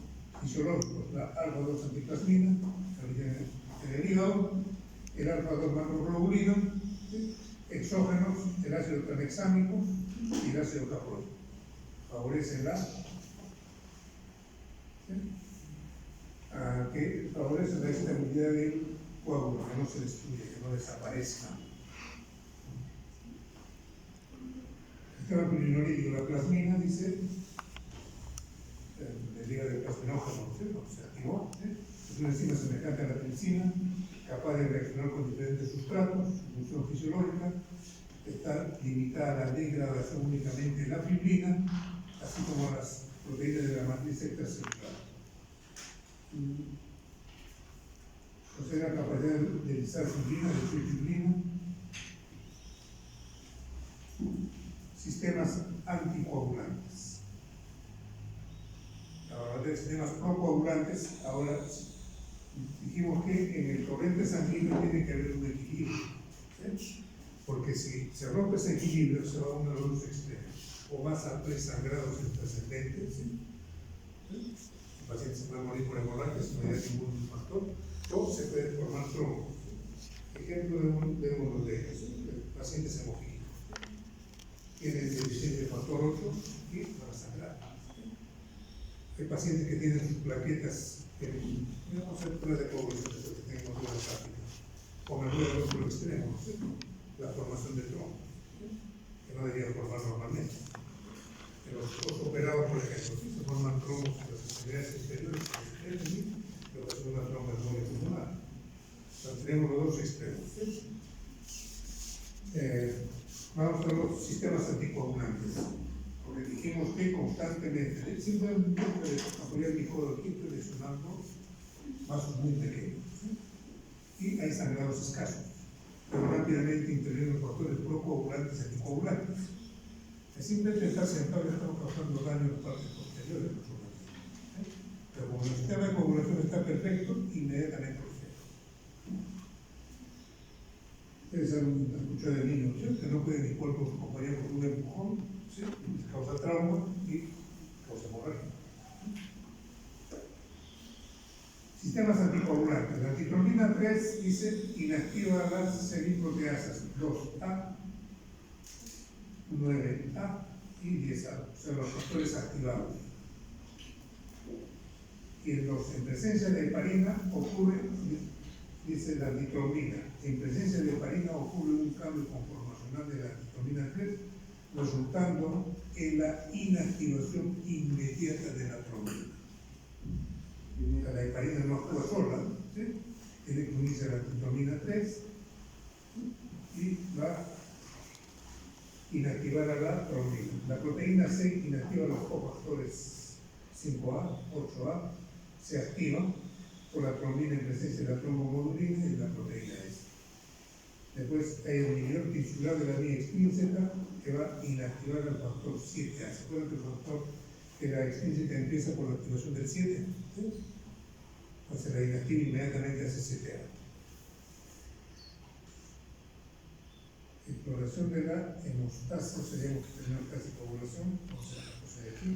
fisiológicos, la alfa-2 antiplasmina, en el hígado, el alfa-2 macroglobulina, exógenos, el ácido tranexámico y el ácido caprólico. Favorecen que favorece la estabilidad del coágulo, que no se destruya, que no desaparezca. El sistema fibrinolítico, la plasmina, dice, el hígado del plasminógeno, ¿no? Se activó, es una enzima semejante a la tripsina, capaz de reaccionar con diferentes sustratos, su función fisiológica, está limitada a la degradación únicamente de la fibrina, así como a las proteínas de la matriz extracelular. Posee la capacidad de utilizar fibrina, de fibrina, sistemas anticoagulantes. Ahora de sistemas procoagulantes, ahora dijimos que en el torrente sanguíneo tiene que haber un equilibrio, ¿sí? Porque si se rompe ese equilibrio, se va a uno de los extremos, o vas a 3 sangrados intrascendentes, ¿sí? El paciente se puede morir por hemorragia si no hay ningún factor, o se puede formar trombos. Ejemplo de uno de ellos, el paciente hemofílico. Tiene deficiencia de factor 8 y va a sangrar. Hay pacientes que tienen sus plaquetas, no sé, pruebas de coagulación que tenemos en la práctica, o me voy al otro extremo, ¿sí? La formación de trombos, que no debería formar normalmente. En los operados, por ejemplo, si se forman trombos en las extremidades exteriores, lo que es una tromba pulmonar. Entonces tenemos los dos extremos. Vamos a los sistemas anticoagulantes, porque dijimos que constantemente, simplemente apoyar mi codo aquí, estoy lesionando vasos muy pequeños, ¿sí? Y hay sangrados escasos, pero rápidamente intervienen factores procoagulantes y anticoagulantes. Es simplemente estar sentado y estamos causando daño en las partes posteriores de los órganos. Pero como el sistema de coagulación está perfecto, inmediatamente lo cierra. Ustedes han escuchado de niños, ¿sí? Que no pueden disponer con su compañero por un empujón, ¿sí? Causa trauma y causa hemorragia. Sistemas anticoagulantes. La antitromina 3 dice inactiva las eritroteasas 2A, 9A y 10A, o sea, los factores activados. Y en presencia de heparina ocurre, dice la antitromina, en presencia de heparina ocurre un cambio conformacional de la antitromina 3, resultando en la inactivación inmediata de la tromina. La heparina no actúa sola, ¿sí? Tiene que unirse a la antitromina 3 y va a inactivar a la tromina. La proteína C inactiva los cofactores 5A, 8A, se activa por la tromina en presencia de la trombomodulina y de la proteína S. Después hay el inhibidor tisular de la vía extrínseta que va a inactivar al factor 7A. ¿Se acuerdan que el factor que la extrínseta empieza por la activación del 7? ¿Sí? Entonces la inactiva inmediatamente hace 7A. Exploración de la hemostasia, seríamos que tenemos casi coagulación, vamos a ver la cosa de aquí.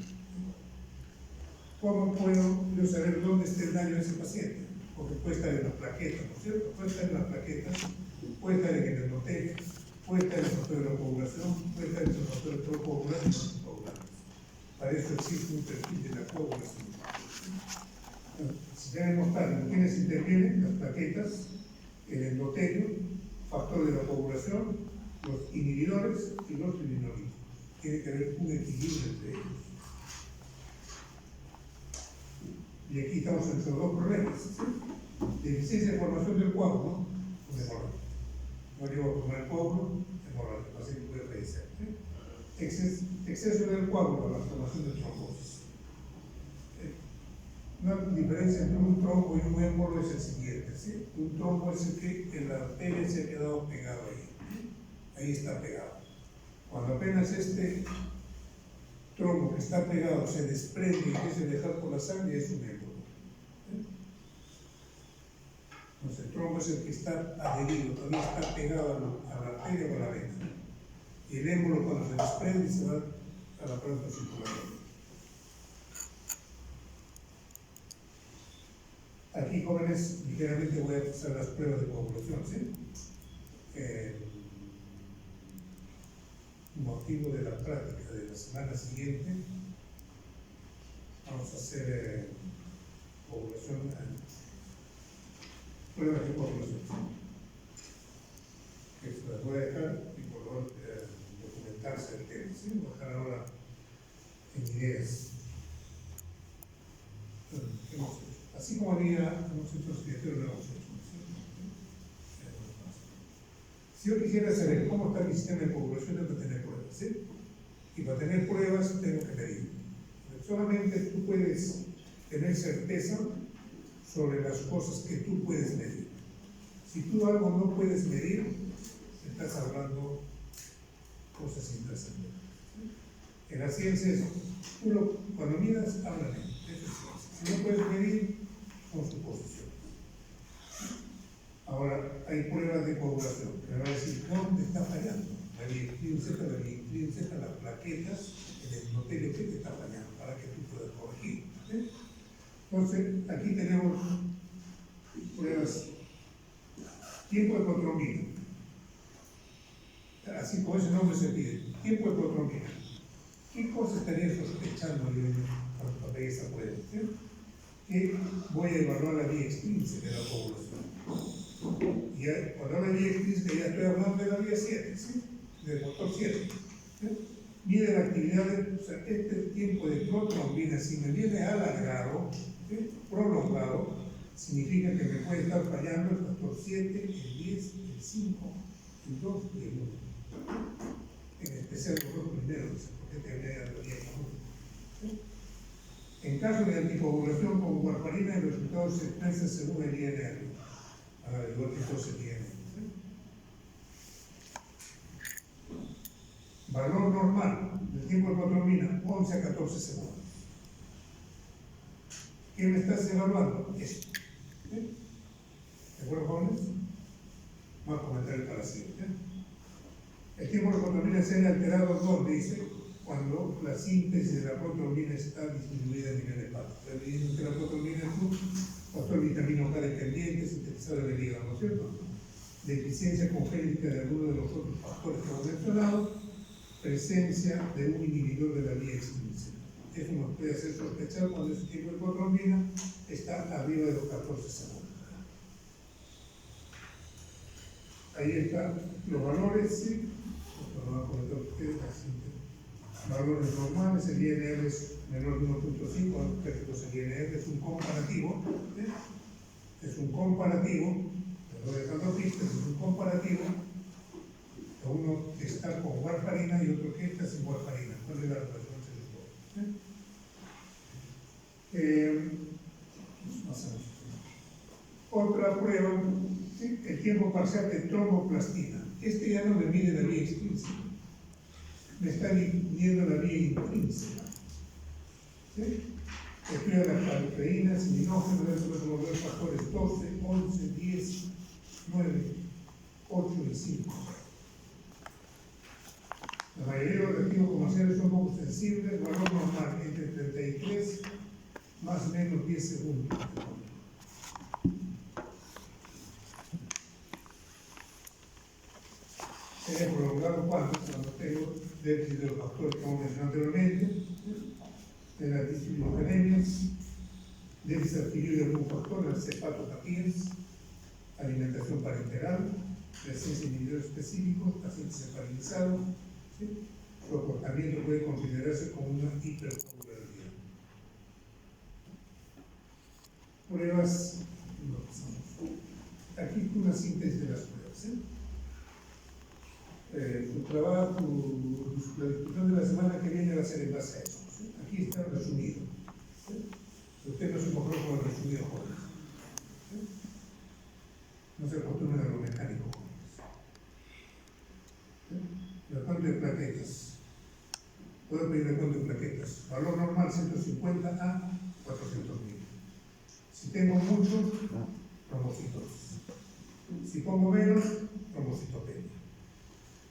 ¿Cómo puedo yo saber dónde está el daño de ese paciente? Porque puede estar en las plaquetas, ¿no es cierto? Puede estar en las plaquetas, puede estar en el endotelio, puede estar en el factor de la coagulación, puede estar en el factor de procoagulantes y no anticoagulantes. Para eso existe un perfil de la coagulación. Si tenemos tal, ¿quiénes intervienen? Las plaquetas, el endotelio, factor de la coagulación, los inhibidores y los fibrinolyticos. Tiene que haber un equilibrio entre ellos. Y aquí estamos entre los dos problemas, ¿sí? Deficiencia de formación del coágulo, un hemorragia. No llevo a tomar el coágulo, hemorragia, el paciente puede fallecer. ¿Sí? Exceso del coágulo para la formación de trombosis. Una diferencia entre un trombo y un émbolo es el siguiente, ¿sí? Un trombo es el que en la arteria se ha quedado pegado ahí. Ahí está pegado. Cuando apenas este trombo que está pegado se desprende y empieza a dejar por la sangre, es un émbolo. Entonces el trombo es el que está adherido, todavía está pegado a la arteria o a la vena. Y el émbolo cuando se desprende se va a la planta circulatoria. Aquí, jóvenes, ligeramente voy a pasar las pruebas de coagulación, ¿sí? Motivo de la práctica de la semana siguiente, vamos a hacer coagulación, pruebas de coagulación. Que se las voy a dejar y por favor documentarse el tema, ¿sí? Voy a dejar ahora en ideas. Así como hemos hecho psiquiatría, lo hemos hecho. Si yo quisiera saber cómo está mi sistema de coagulación, tengo que tener pruebas, ¿sí? Y para tener pruebas tengo que medir. Solamente tú puedes tener certeza sobre las cosas que tú puedes medir. Si tú algo no puedes medir, estás hablando cosas intrascendentes. En la ciencia es, cuando miras, háblame. Eso es ciencia. Si no puedes medir, son suposiciones. Ahora, hay pruebas de coagulación. Me va a decir, ¿dónde está fallando? La biintrinseta, las plaquetas, el endotelio que te está fallando para que tú puedas corregir. ¿Sí? Entonces, aquí tenemos pruebas. Tiempo de protrombina. Así como ese nombre se pide. Tiempo de protrombina. ¿Qué cosa estaría sospechando yo cuando pegué esa prueba? ¿Sí? Que voy a evaluar la vía extrínseca de la coagulación. Y cuando hablo de vía extrínseca ya estoy hablando de la vía 7, ¿sí? Del motor 7. ¿Sí? Mide la actividad, o sea, este tiempo de protrombina, si me viene alargado, ¿sí? Prolongado, significa que me puede estar fallando el factor 7, el 10, el 5, el 2 y el 1. En especial los dos primeros, porque te agrega la vía común. ¿Sí? En caso de anticoagulación con warfarina, el resultado se expresa según el INR. Igual que todo se tiene. ¿Sí? Valor normal del tiempo de protrombina, 11 a 14 segundos. ¿Qué me estás evaluando? Esto. ¿Sí? ¿De acuerdo, jóvenes? Vamos a comentar. saber para siempre. El tiempo de protrombina se ha alterado ¿dónde? Dice, cuando la síntesis de la protrombina está disminuida a nivel hepático. Evidentemente que la protrombina es un factor vitamina K dependiente sintetizado en el hígado, ¿no es cierto? Deficiencia congénita de alguno de los otros factores que hemos mencionado, presencia de un inhibidor de la vía extrinsica. Eso nos puede hacer sospechar cuando ese tipo de protrombina está arriba de los 14 segundos. Ahí están los valores, ¿sí? Lo van a comentar ustedes, valores normales, el INR es menor de 1.5, el INR es un comparativo, ¿sí? Es un comparativo, les voy dejando pistas, es un comparativo, que uno está con warfarina y otro que está sin warfarina. ¿Cuál es la relación entre los dos? Otra prueba, ¿sí? El tiempo parcial de tromboplastina. Este ya no me mide la vía extrínseca, me está midiendo la vía intrínseca. ¿Sí? Estudia las proteínas, seminógenos, de los factores 12, 11, 10, 9, 8 y 5. La mayoría de los reactivos comerciales son poco sensibles, valor normal entre 33 más o menos 10 segundos. Sería prolongado cuando tengo déficit de los factores que hemos mencionado anteriormente, de las dislipidemias, déficit adquirido de algún factor, las hepatopatías, alimentación parenteral, presencia de inhibidores específicos, pacientes hepatinizados, ¿sí? Su comportamiento puede considerarse como una hipercoagularidad. Pruebas, aquí está una síntesis de las pruebas. Tu trabajo, la discusión de la semana que viene va a ser en base a eso. ¿Sí? Aquí está resumido. ¿Sí? Usted no se compró con el resumido, jóvenes. ¿Sí? No se acostumbren a lo mecánico, jóvenes. ¿Sí? El cuento de plaquetas. Puedo pedir el cuento de plaquetas. Valor normal 150 a 400.000. Si tengo mucho, trombocitosis. Si pongo menos, trombocitopenia.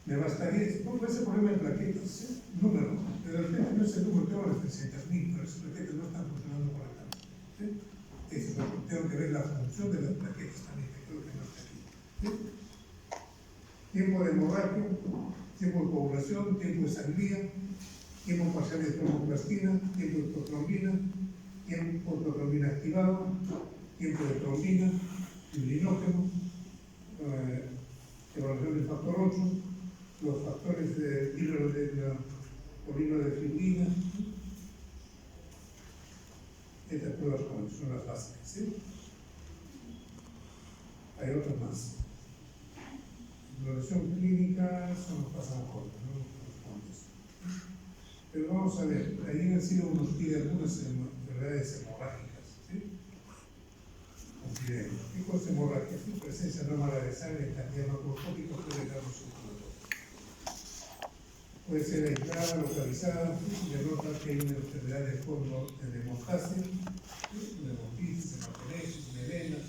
Me bastaría, no ese problema de plaquetas, ¿sí? Número, pero el tema no es el número, tengo las 300.000, pero esas plaquetas no están funcionando correctamente. ¿Sí? Tengo que ver la función de las plaquetas también, que creo que no está aquí. ¿Sí? Tiempo de hemorragia, tiempo de coagulación, tiempo de sangría, tiempo parcial de tromboplastina, tiempo de protrombina, tiempo de protrombina activado, tiempo de trombina, urinógeno, evaluación del factor 8, los factores de polilodefibrina. Estas pruebas son las básicas, ¿sí? Hay otras más. Exploración clínica, eso nos pasamos corto, no corresponde. Pero vamos a ver, ahí han sido unos pide algunas enfermedades hemorrágicas, ¿sí? Consideremos. ¿Qué cosa hemorrágica? Su presencia anómala de sangre en cantidad macroscópica puede darnos un color. Puede ser aislada, localizada, denota que hay una enfermedad de fondo de hemostasia, hemotitis, hematonesis, melenas,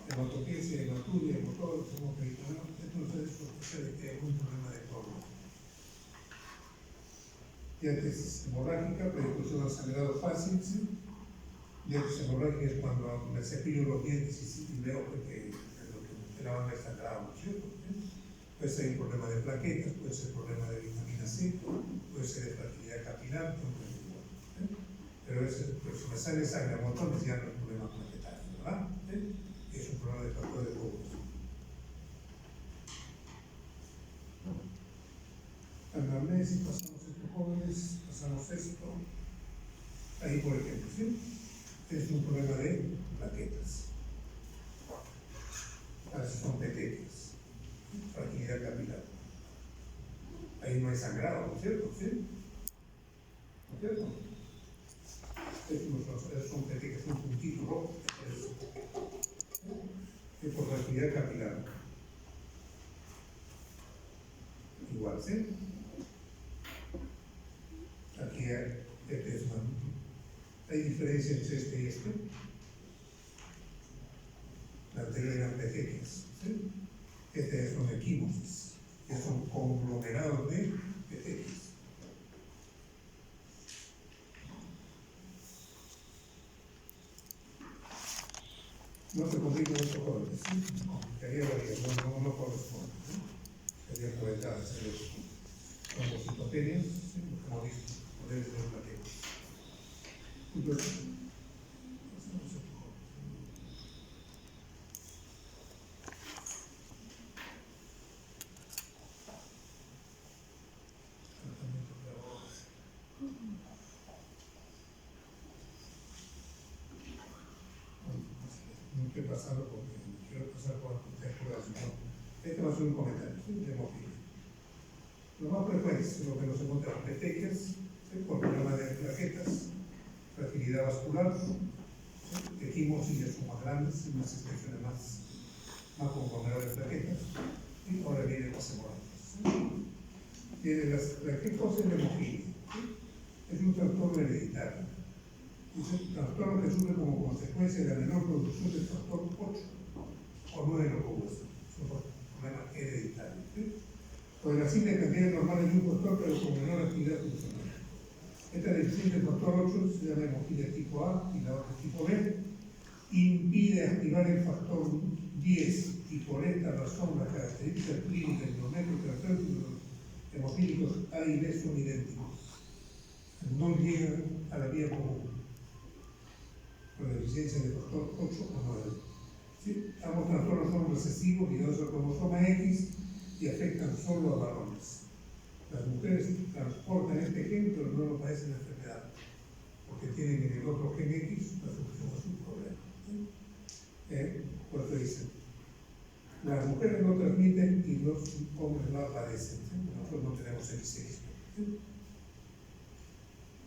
hematoquesia, hematuria, hemotor, hemoperitoneo. Entonces, sospecha de que hay algún problema de colon. Diátesis hemorrágica, predisposición al sangrado fácil, ¿sí? Diátesis hemorrágica es cuando me cepillo los dientes y veo que lo que la banda está sangrado, ¿no es cierto? Puede ser un problema de plaquetas, puede ser problema de vitamina C, puede ser de fragilidad capilar, pero si me sale sangre a montones ya no es un problema plaquetario, ¿verdad? Es un problema de factor de coagulación. Anamnesis, pasamos esto, jóvenes, pasamos esto. Ahí, por ejemplo, ¿sí? Es un problema de plaquetas. Así son petequias. Fragilidad capilar. Ahí no hay sangrado, ¿no es cierto? ¿Sí? ¿No es cierto? Son petequias, un puntito rojo. Es por fragilidad capilar. Igual, ¿sí? Aquí hay diferencia entre este y este. La anterior eran petequias, ¿sí? Este son equimosis, que son conglomerados de epitelios. No se complica mucho con el ¿sí? Complicaría la vida, no corresponde. ¿sí? Sería aprovechar hacer eso. Son los citopenios, ¿sí? Como visto, poderes de los plaquetas. Entonces, no estoy pasando porque quiero pasar por la articulación. Este va a ser un comentario, ¿sí? De hemofilia. Lo más frecuente es lo que nos encontramos: petequias, ¿sí? Por problema de plaquetas, fragilidad vascular, ¿sí? Equimosis ya son más grandes, unas extensiones más conglomeradas de plaquetas, y ahora vienen las hemorragias. ¿Qué cosa es la hemofilia? ¿Sí? Es un trastorno hereditario. Es un trastorno que surge como consecuencia de la menor producción del factor 8 o 9 locomosas. Es un problema hereditario. ¿Sí? Con la simple cantidad normal de un factor, pero con menor actividad funcional. Esta deficiencia del factor 8 se llama hemofilia tipo A y la otra tipo B. Impide activar el factor 10 y por esta razón las características clínicas y los métodos terapéuticos hemofílicos A y B son idénticos. No llegan a la vía común con la deficiencia del factor 8 o 9. ¿Sí? Ambos trastornos son recesivos ligados al cromosoma X y afectan solo a varones. Las mujeres transportan este gen, pero no lo padecen la enfermedad, porque tienen en el otro gen X la solución a su problema. ¿Sí? Por eso dicen, las mujeres no transmiten y los hombres no padecen. ¿Sí? Nosotros no tenemos el sexo. ¿Sí?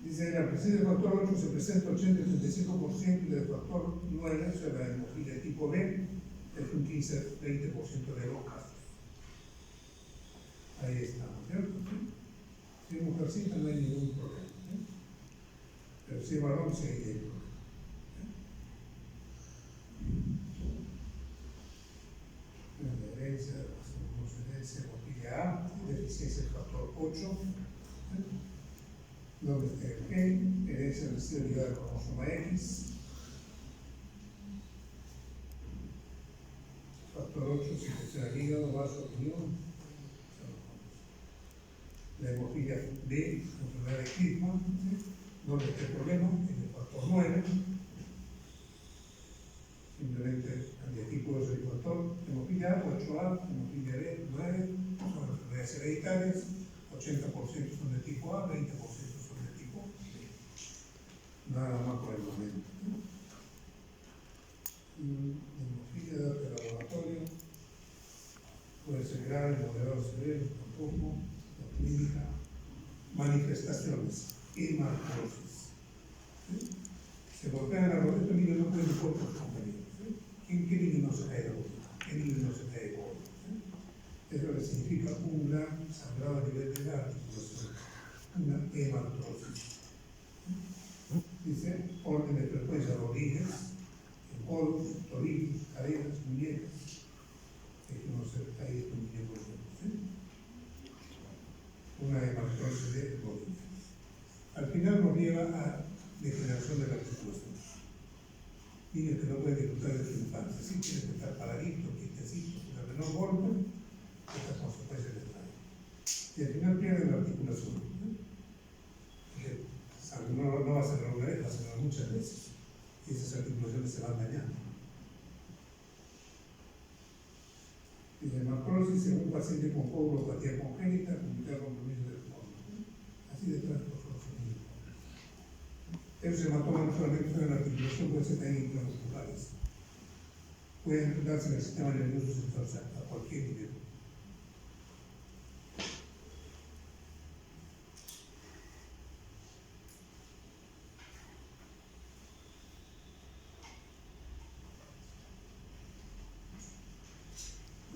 Dice, la presencia del factor 8 se presenta 80-85% y del factor 9, o sea, la hemofilia tipo B, es un 15-20% de los casos. Ahí estamos, ¿cierto? Si es mujercita no hay ningún problema. Pero si es varón, sí hay problema. La herencia, hemofilia A, deficiencia del factor 8. Donde está el gen, herencia recibida ligada al cromosoma X. Factor 8, situación al hígado, vaso, riñón. La hemofilia B, enfermedad de Kirchmann, ¿sí? Donde está el problema, en el factor 9. Simplemente el tipo es el factor hemofilia A, 8A, hemofilia B, 9, son enfermedades hereditarias, 80% son de tipo A, 20% son de tipo B. Nada más por el momento. Hemofilia de laboratorio, puede ser grave, moderado, severo, tampoco. La clínica, manifestaciones, hemartrosis. ¿Sí? Se golpean la rodilla, estos niños no pueden ir por sus compañeros. ¿Sí? ¿Qué niño no se cae de rodilla? ¿Qué niño no se cae de codo? ¿Sí? Eso le significa un gran sangrado a nivel de la articulación, una hemartrosis. Dice, orden de frecuencia, rodillas, codos, tobillos, caderas, muñecas. Es que no se cae de un muñeco. ¿Sí? Una hemartrosis de rodillas. Al final nos lleva a degeneración de la articulación. Niños que no pueden disfrutar de su infancia, sí tienen que estar paraditos, quietecitos, con el menor golpe, estas consecuencias les traen. Y al final pierden la articulación. No va a ser una vez, va a ser muchas veces. Y esas articulaciones se van dañando. Y la hemartrosis en un paciente con coagulopatía congénita, comunicada con compromiso del fondo. Así de atrás, por favor. Esos hematomas no solamente son en la articulación, pueden ser también intramusculares. Pueden darse en el sistema nervioso central, o sea, a cualquier nivel.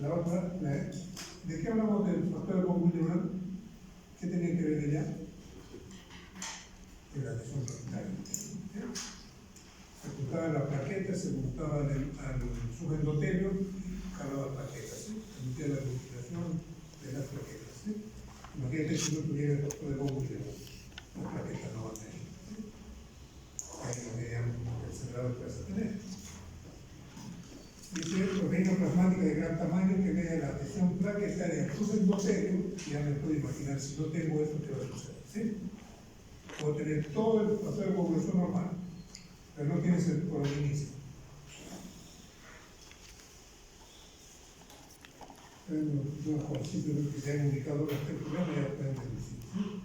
La otra, ¿de qué hablamos del factor de conjunto neural? ¿Qué tenía que ver allá? De la lesión plaquetaria. Se ocultaba la plaqueta, se ocultaba al subendotelio, jalaba plaquetas. ¿Sí? permitía la proliferación de las plaquetas. ¿Sí? Imagínate si no tuviera el factor de Bowley, las plaquetas no van a ir. Ahí no veían el cerrado que vas a tener. Dice, proteína plasmática de gran tamaño que media la adhesión plaquetaria plus endotelio, ya me puedo imaginar, si no tengo esto, ¿qué va a suceder? ¿Sí? Puedo tener todo el factor de coagulación normal, pero no tienes el corominismo. Los sitios que se han ubicado en este programa ya pueden deducir. ¿Sí?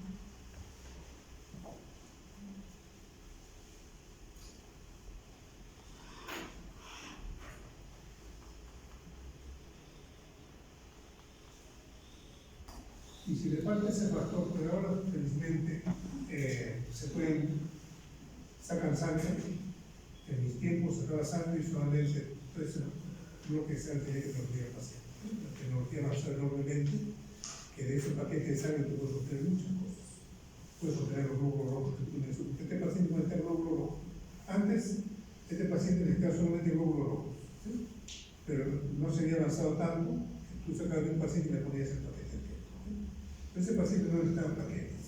Y si le falta ese factor, pero ahora felizmente se pueden sacar sangre. En mis tiempos sacaba sangre y solamente lo que sea tenía tecnología paciente. La tecnología avanzó enormemente, que de ese paquete de sangre tú puedes obtener muchas cosas. Puedes obtener los glóbulos rojos que tú necesitas. Este paciente necesita glóbulos rojos. Antes, este paciente necesitaba solamente glóbulos rojos. ¿Sí? Pero no se había avanzado tanto que tú sacabas de un paciente y le ponías el paquete. Ese paciente no necesitaba plaquetas.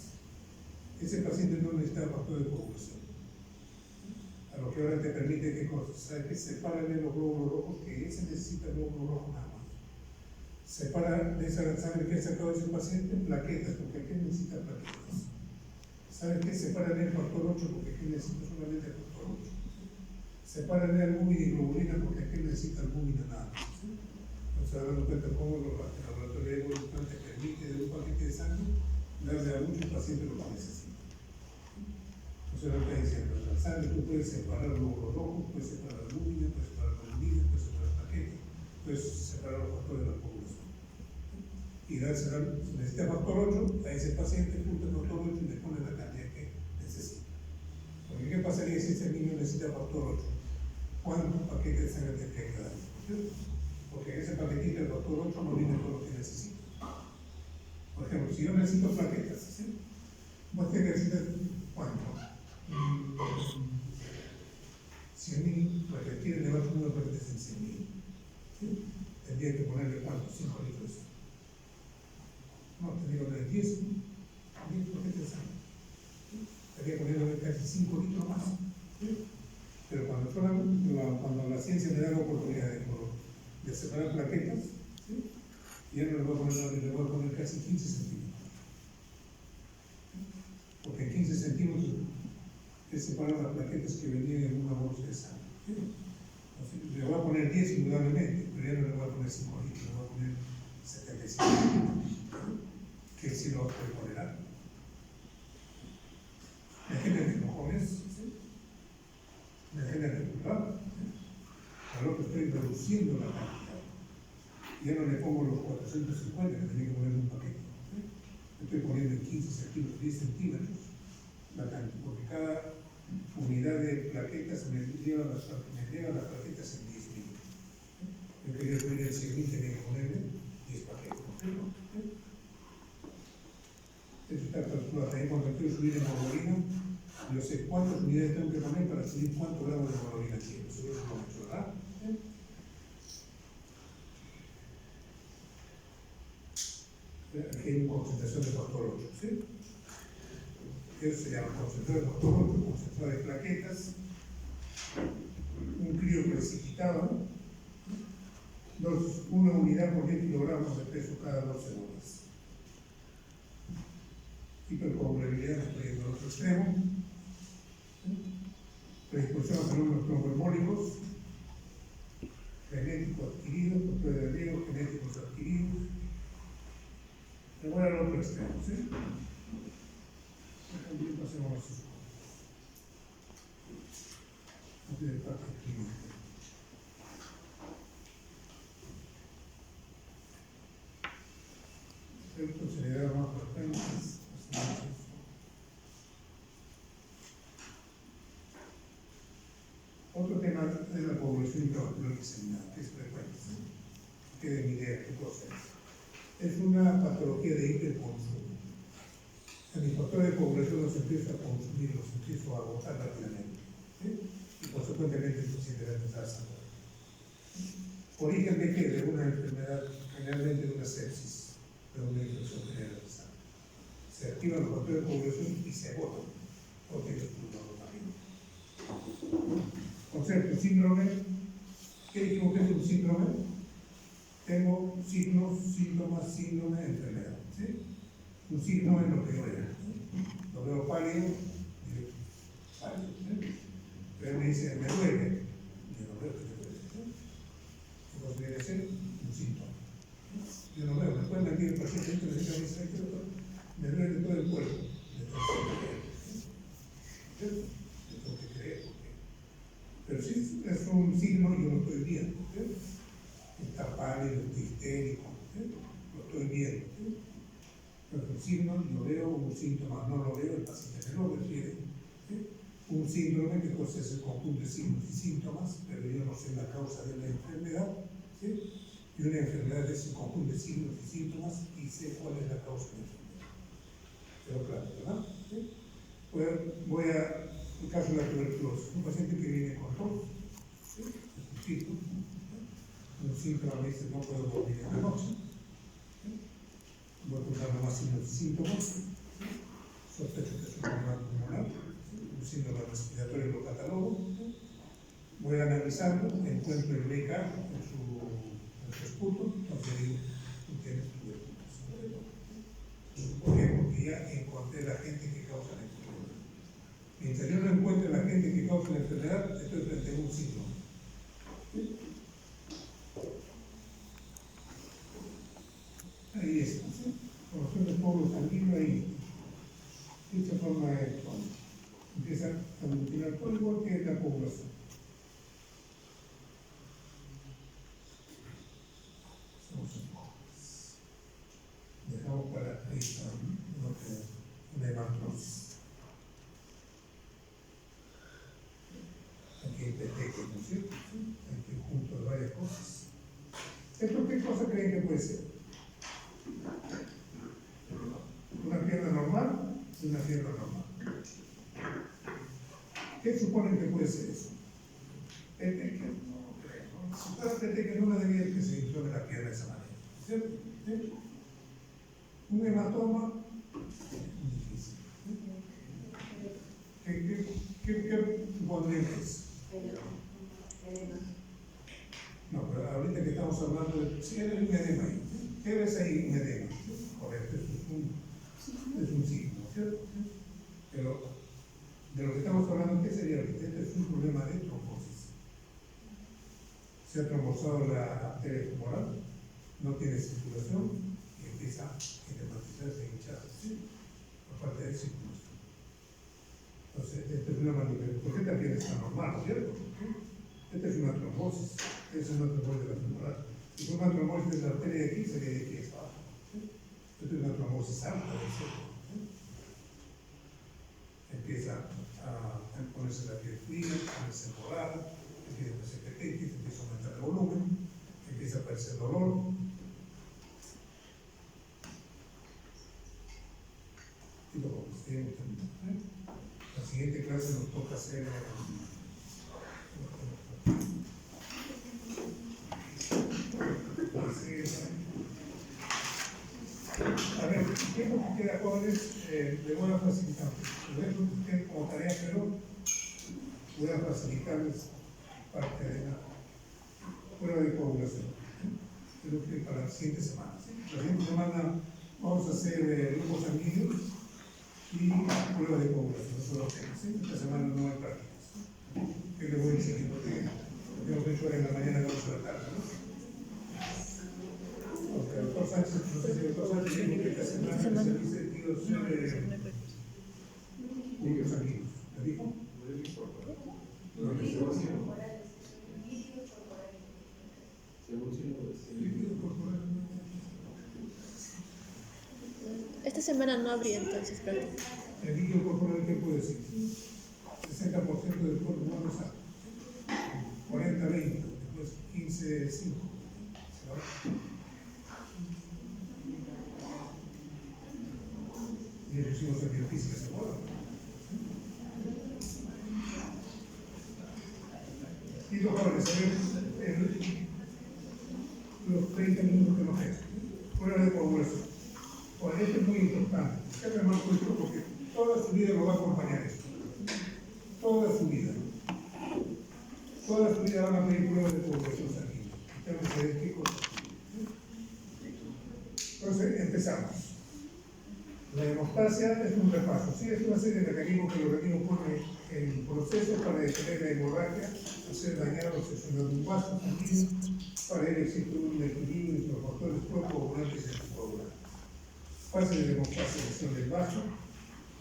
Ese paciente no necesitaba factor de coagulación. A lo que ahora te permite que cosas, ¿sabes? Que separan de los glóbulos rojos, que ese necesita glóbulos rojos nada más. Separa de esa sangre que ha sacado ese paciente plaquetas, porque aquel necesita plaquetas. ¿Sabes qué? Separa el factor 8, porque aquel necesita solamente el factor 8. Separa el albúmina y globulina, porque aquel necesita albúmina nada más. ¿Sí? O sea, dando cuenta cómo el laboratorio de evolución te permite de un paquete de sangre darle a muchos pacientes lo que necesitan. Entonces, lo que está diciendo, en la sangre tú puedes separar glóbulos rojos, puedes separar albúmina, puedes separar albúmina, puedes separar plaquetas, puedes separar los factores de la coagulación. Y dársela, si necesita factor 8, a ese paciente junta el factor 8 y le pone la cantidad que necesita. Porque ¿qué pasaría si ese niño necesita factor 8? ¿Cuántos paquetes de sangre tendría que dar? Porque en ese paquetito de factor 8 no viene todo lo que necesita. Por ejemplo, si yo necesito plaquetas, ¿sí? ¿Vos te necesitas cuánto? 100.000, para que quiere elevar el número de plaquetas en 100.000. ¿Sí? Tendría que ponerle cuánto, 5 litros. No, tendría que ponerle 10 paquetes de sangre. ¿Sí? Tendría que ponerle casi 5 litros más. ¿Sí? Pero cuando la ciencia me da la oportunidad de separar plaquetas, ¿sí? Ya no le voy a poner casi 15 centímetros. Porque en 15 centímetros se separan las plaquetas que venían en una bolsa de sangre. ¿Sí? Entonces, le voy a poner 10 indudablemente, pero ya no le voy a poner 5 litros, le voy a poner 75 litros. Que si lo puede tolerar. Imagínate cojones, ¿sí? Imagínate culpable. A lo que estoy reduciendo la cantidad. Ya no le pongo los 450 que tenía que poner en un paquete. ¿Sí? Estoy poniendo en 15 centímetros, 10 centímetros, la cantidad, porque cada unidad de plaquetas me lleva las plaquetas en 10.000. Yo quería poner en 100.000, tenía que ponerle 10 paquetes. ¿Sí? Esto está calculado. También cuando quiero subir en hemoglobina, yo sé cuántas unidades tengo que poner para subir cuántos gramos de hemoglobina quiero. Eso es lo hecho, ¿verdad? ¿Sí? Aquí hay una concentración de factor 8, ¿sí? Eso se llama concentrado de factor 8, concentrado de plaquetas, un crío precipitado, una unidad por 10 kilogramos de peso cada 12 horas. Hipercoagulabilidad, estoy yendo al otro extremo. Predisposición a fenómenos tromboembólicos, genéticos adquiridos, factores de riesgo genéticos adquiridos. Me voy al otro extremo, ¿sí? También pasemos a sus antes de parte clínica. Esto se le da más frecuentes. Otro tema es la población intravascular diseminada, que es frecuente. Que de mi idea, qué cosa es. Es una patología de hiperconsumo. Mi factor de población los empiezo a consumir, los empiezo a agotar rápidamente. ¿Sí? Y consecuentemente el paciente va a empezar a sangrar. ¿Origen de qué? De una enfermedad, generalmente de una sepsis, de una infección generalizada. Se activan los factores de coagulación y se agotan. Porque es un concepto, síndrome. ¿Qué dijimos que es un síndrome? Tengo signos, síntomas, síndrome, enfermedad. ¿Sí? Un signo es lo que yo veo. Lo veo pálido, pálido. ¿Sí? Pero me dice, me duele. Yo no veo que te duele. ¿Qué podría ser? Un síntoma. Yo no veo, me pueden mentir el paciente, me dice, me duele todo el cuerpo. Yo tengo que creer. Pero si es un signo, yo lo estoy viendo. ¿Sí? Está pálido, está histérico, ¿sí? Lo estoy viendo. ¿Sí? Pero el signo lo veo, un síntoma no lo veo, el paciente me lo refiere. ¿Sí? Un síndrome que entonces se confunde signos y síntomas, pero yo no sé la causa de la enfermedad. ¿Sí? Y una enfermedad se confunde signos y síntomas y sé cuál es la causa de la enfermedad. Pero claro, ¿verdad? ¿Sí? Voy a, el caso de la tuberculosis, un paciente que viene con tos, ¿sí? Es un síntoma. Un síntoma me dice no puedo dormir en la noche. ¿Sí? Voy a contar más signos y síntomas. ¿Sí? Sospecho que es un problema pulmonar. ¿Sí? Un síndrome respiratorio lo catalogo. ¿Sí? Voy analizando, encuentro el BK en su esputo, entonces digo, tú tienes tuberculosis. ¿Por qué? Porque ya encontré la gente que causa la enfermedad. Mientras yo no encuentre la gente que causa la enfermedad, estoy frente a un síndrome. ¿Sí? Ahí está, ¿sí? Formación del pómulo sanguíneo ahí. De esta forma empieza a aglutinar todo igual que la población. Dejamos para ahí está una hematrosis. Aquí hay peteque, ¿no es cierto? ¿Sí? Aquí junto de varias cosas. ¿Esto qué cosa creen que puede ser? ¿Una pierna normal y una pierna normal? ¿Qué suponen que puede ser eso? Peteque, no creo. Si fuera peteque no me debía que se inflame la pierna de esa manera, ¿cierto? ¿Sí? Un hematoma, difícil. ¿Qué supondrían que es? No, pero ahorita que estamos hablando de... Sí, hay un edema ahí. ¿Qué ves ahí? Un edema. Correcto, es un signo, ¿cierto? Pero de lo que estamos hablando, ¿qué sería ahorita? Este es un problema de trombosis. Se ha trombosado la arteria femoral, no tiene circulación y empieza a edematizarse y hincharse, ¿sí? Por parte de circulación. Entonces, esta es una manifestación. ¿Por qué también está normal, cierto? Esta es una trombosis, esta es una trombosis de la femoral. Si fuera una trombosis de la arteria de aquí, sería de aquí hasta abajo. ¿Sí? Esta es una trombosis alta del cerebro. ¿Sí? Empieza a ponerse la piel fría, a ponerse morada, empieza a hacerse petequitis, empieza a aumentar el volumen, empieza a aparecer dolor. Y lo vamos a ver también. La siguiente clase nos toca hacer a ver, el tiempo que queda, jóvenes, le voy a facilitar. Lo dejo usted como tarea, pero voy a facilitarles parte de la prueba de coagulación. Creo que para la siguiente semana. ¿Sí? La siguiente semana vamos a hacer grupos sanguíneos y prueba de coagulación. Eso lo tengo. ¿Sí? Esta semana no hay prácticas. ¿Qué le voy a decir? Porque hemos hecho en la mañana de 8 de la tarde. ¿No? El doctor Sánchez, no sé si el doctor Sánchez dijo que esta semana se dice que iba a ser grupos sanguíneos. ¿Le dijo? No, que se va a hacer. Esta semana no habría entonces práctica. El líquido corporal, ¿qué puede decir? 60% del cuerpo humano es agua. 40-20, después 15-5. Y el próximo sacrificio que se pueda. Y los jóvenes, coagulación. Bueno, esto es muy importante. Ya me marco esto porque toda su vida lo va a acompañar esto. Toda su vida. Toda su vida van a pedir pruebas de coagulación sanguínea. Tengo que saber qué cosa. Entonces, empezamos. La hemostasia es un repaso, ¿sí? Es una serie de mecanismos que el organismo pone en proceso para detener la hemorragia, hacer dañar o seccionar un vaso sanguíneo, para ello existe un equilibrio entre los factores procoagulantes y anticoagulantes. Fase de hemostasia del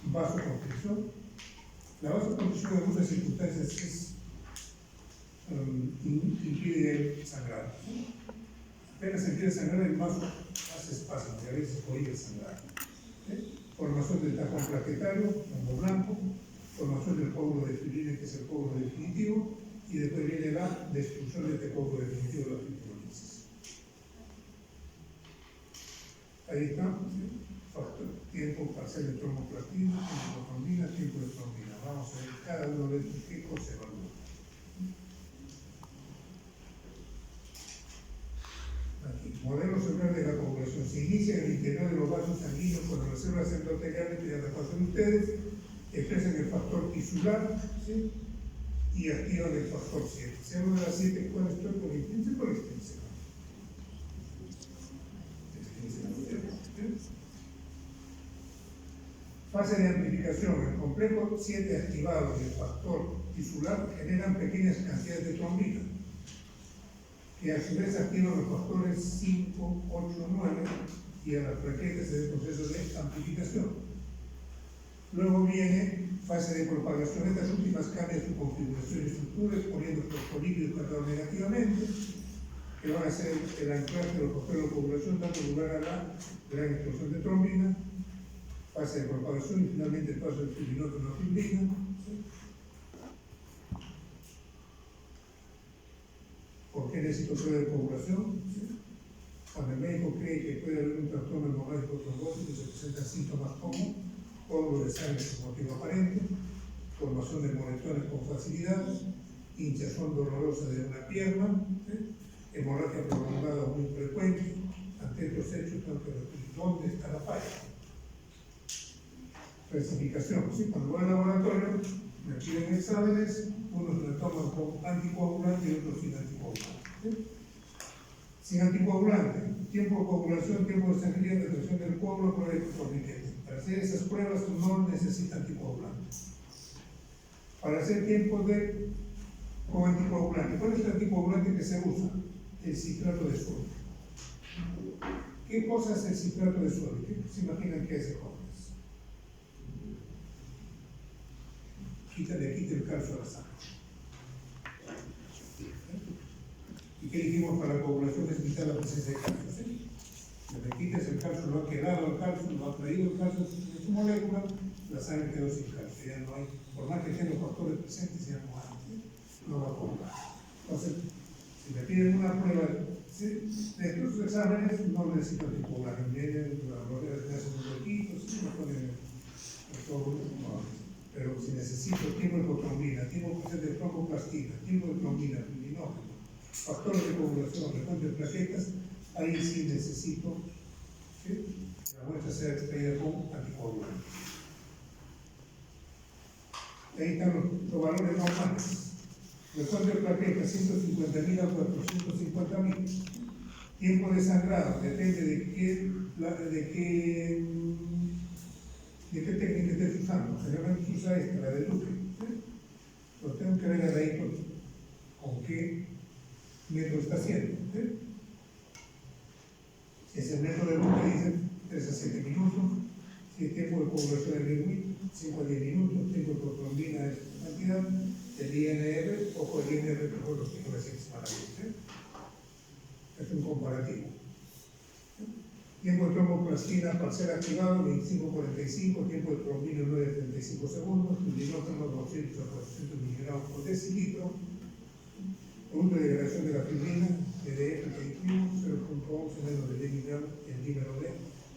vasoconstricción. La vasoconstricción en muchas circunstancias impide el sangrado. Apenas se empieza a sangrar, el vaso hace espasmo y a veces prohíbe el sangrado. Formación del tapón plaquetario, hongo blanco, formación del coágulo de fibrina, que es el coágulo definitivo, y después viene la destrucción de este coágulo definitivo de la fibrinosis. Ahí está, factor, tiempo parcial de tromboplastina, tiempo de trombina, tiempo de trombina. Vamos a ver cada uno de estos qué cosa evalúa. Aquí, modelo celular de la coagulación. Se inicia en el interior de los vasos sanguíneos cuando las células endoteliales, que ya las pasan ustedes, expresan el factor tisular, ¿sí? Y activan el factor 7. Se habla de las 7, ¿cuál estoy por intrínseco o extrínseco? Fase de amplificación. El complejo 7 activado y el factor tisular generan pequeñas cantidades de trombina, que a su vez activan los factores 5, 8, 9 y a las plaquetas en el proceso de amplificación. Luego viene fase de propagación. Estas últimas cambian su configuración y estructura, exponiendo fosfolípidos cargados negativamente, que van a ser el anclaje de los factores de coagulación, dando lugar a la gran explosión de trombina. Fase de propagación y finalmente el paso del fibrinoto a la fibrina. ¿Por qué necesito prueba de coagulación? Cuando el médico cree que puede haber un trastorno hemorrágico trombótico, se presentan síntomas como coágulo de sangre sin motivo aparente, formación de moretones con facilidad, hinchazón dolorosa de una pierna, hemorragia prolongada muy frecuente. Ante estos hechos, tengo que decir, ¿dónde está la falla? Clasificación. ¿Sí? Cuando voy al laboratorio, me piden exámenes, unos me toman con anticoagulante y otros sin anticoagulante. ¿Sí? Sin anticoagulante, tiempo de coagulación, tiempo de sangría, detección del coágulo, prueba de torniquete. Para hacer esas pruebas no necesita anticoagulante. Para hacer tiempo con anticoagulante, ¿cuál es el anticoagulante que se usa? El citrato de sodio. ¿Qué cosa es el citrato de sodio? ¿Qué se imaginan que es ese jóvenes? Le quita el calcio a la sangre. ¿Y qué dijimos para la coagulación? Es quitar la presencia de calcio, ¿sí? Le quitas el calcio, lo ha quedado el calcio, lo ha traído el calcio en su molécula, la sangre quedó sin calcio, ya no hay, por más que estén los factores presentes, ya no hay, ¿sí? No va a comprar. Entonces, si me piden una prueba, ¿sí? De estos exámenes no necesito anticoagulante, vienen las botellas de hacen un huequito, ¿sí? Me ponen todo, no. Pero si necesito tiempo de cotrombina, tiempo de tromboplastina, tiempo de trombina, filinógeno, factores de coagulación, recuento de plaquetas, ahí sí necesito que la muestra sea extraída con anticoagulante. Ahí están los valores normales. Recuento de plaquetas, 150.000 a 450.000. Tiempo de sangrado, depende de qué técnica estés usando. Generalmente se usa esta, la de Duque. ¿Sí? Pero tengo que ver ahí con qué método está haciendo. ¿Sí? Si es el método de Duque, dice 3 a 7 minutos. Si el tiempo de coagulación es de 5 a 10 minutos, tiempo de cotrombina es esta cantidad. El INR, ojo, el INR mejor los tengo recientes para ellos. Es un comparativo. Tiempo de tromboplastina parcial activado, 25-45, tiempo de trombina 9-35 segundos, filinógeno 200 a 400 miligramos por decilitro, punto de degradación de la fibrina, EDF que dijimos, 0.11 menos de 10 miligramos, el dímero D,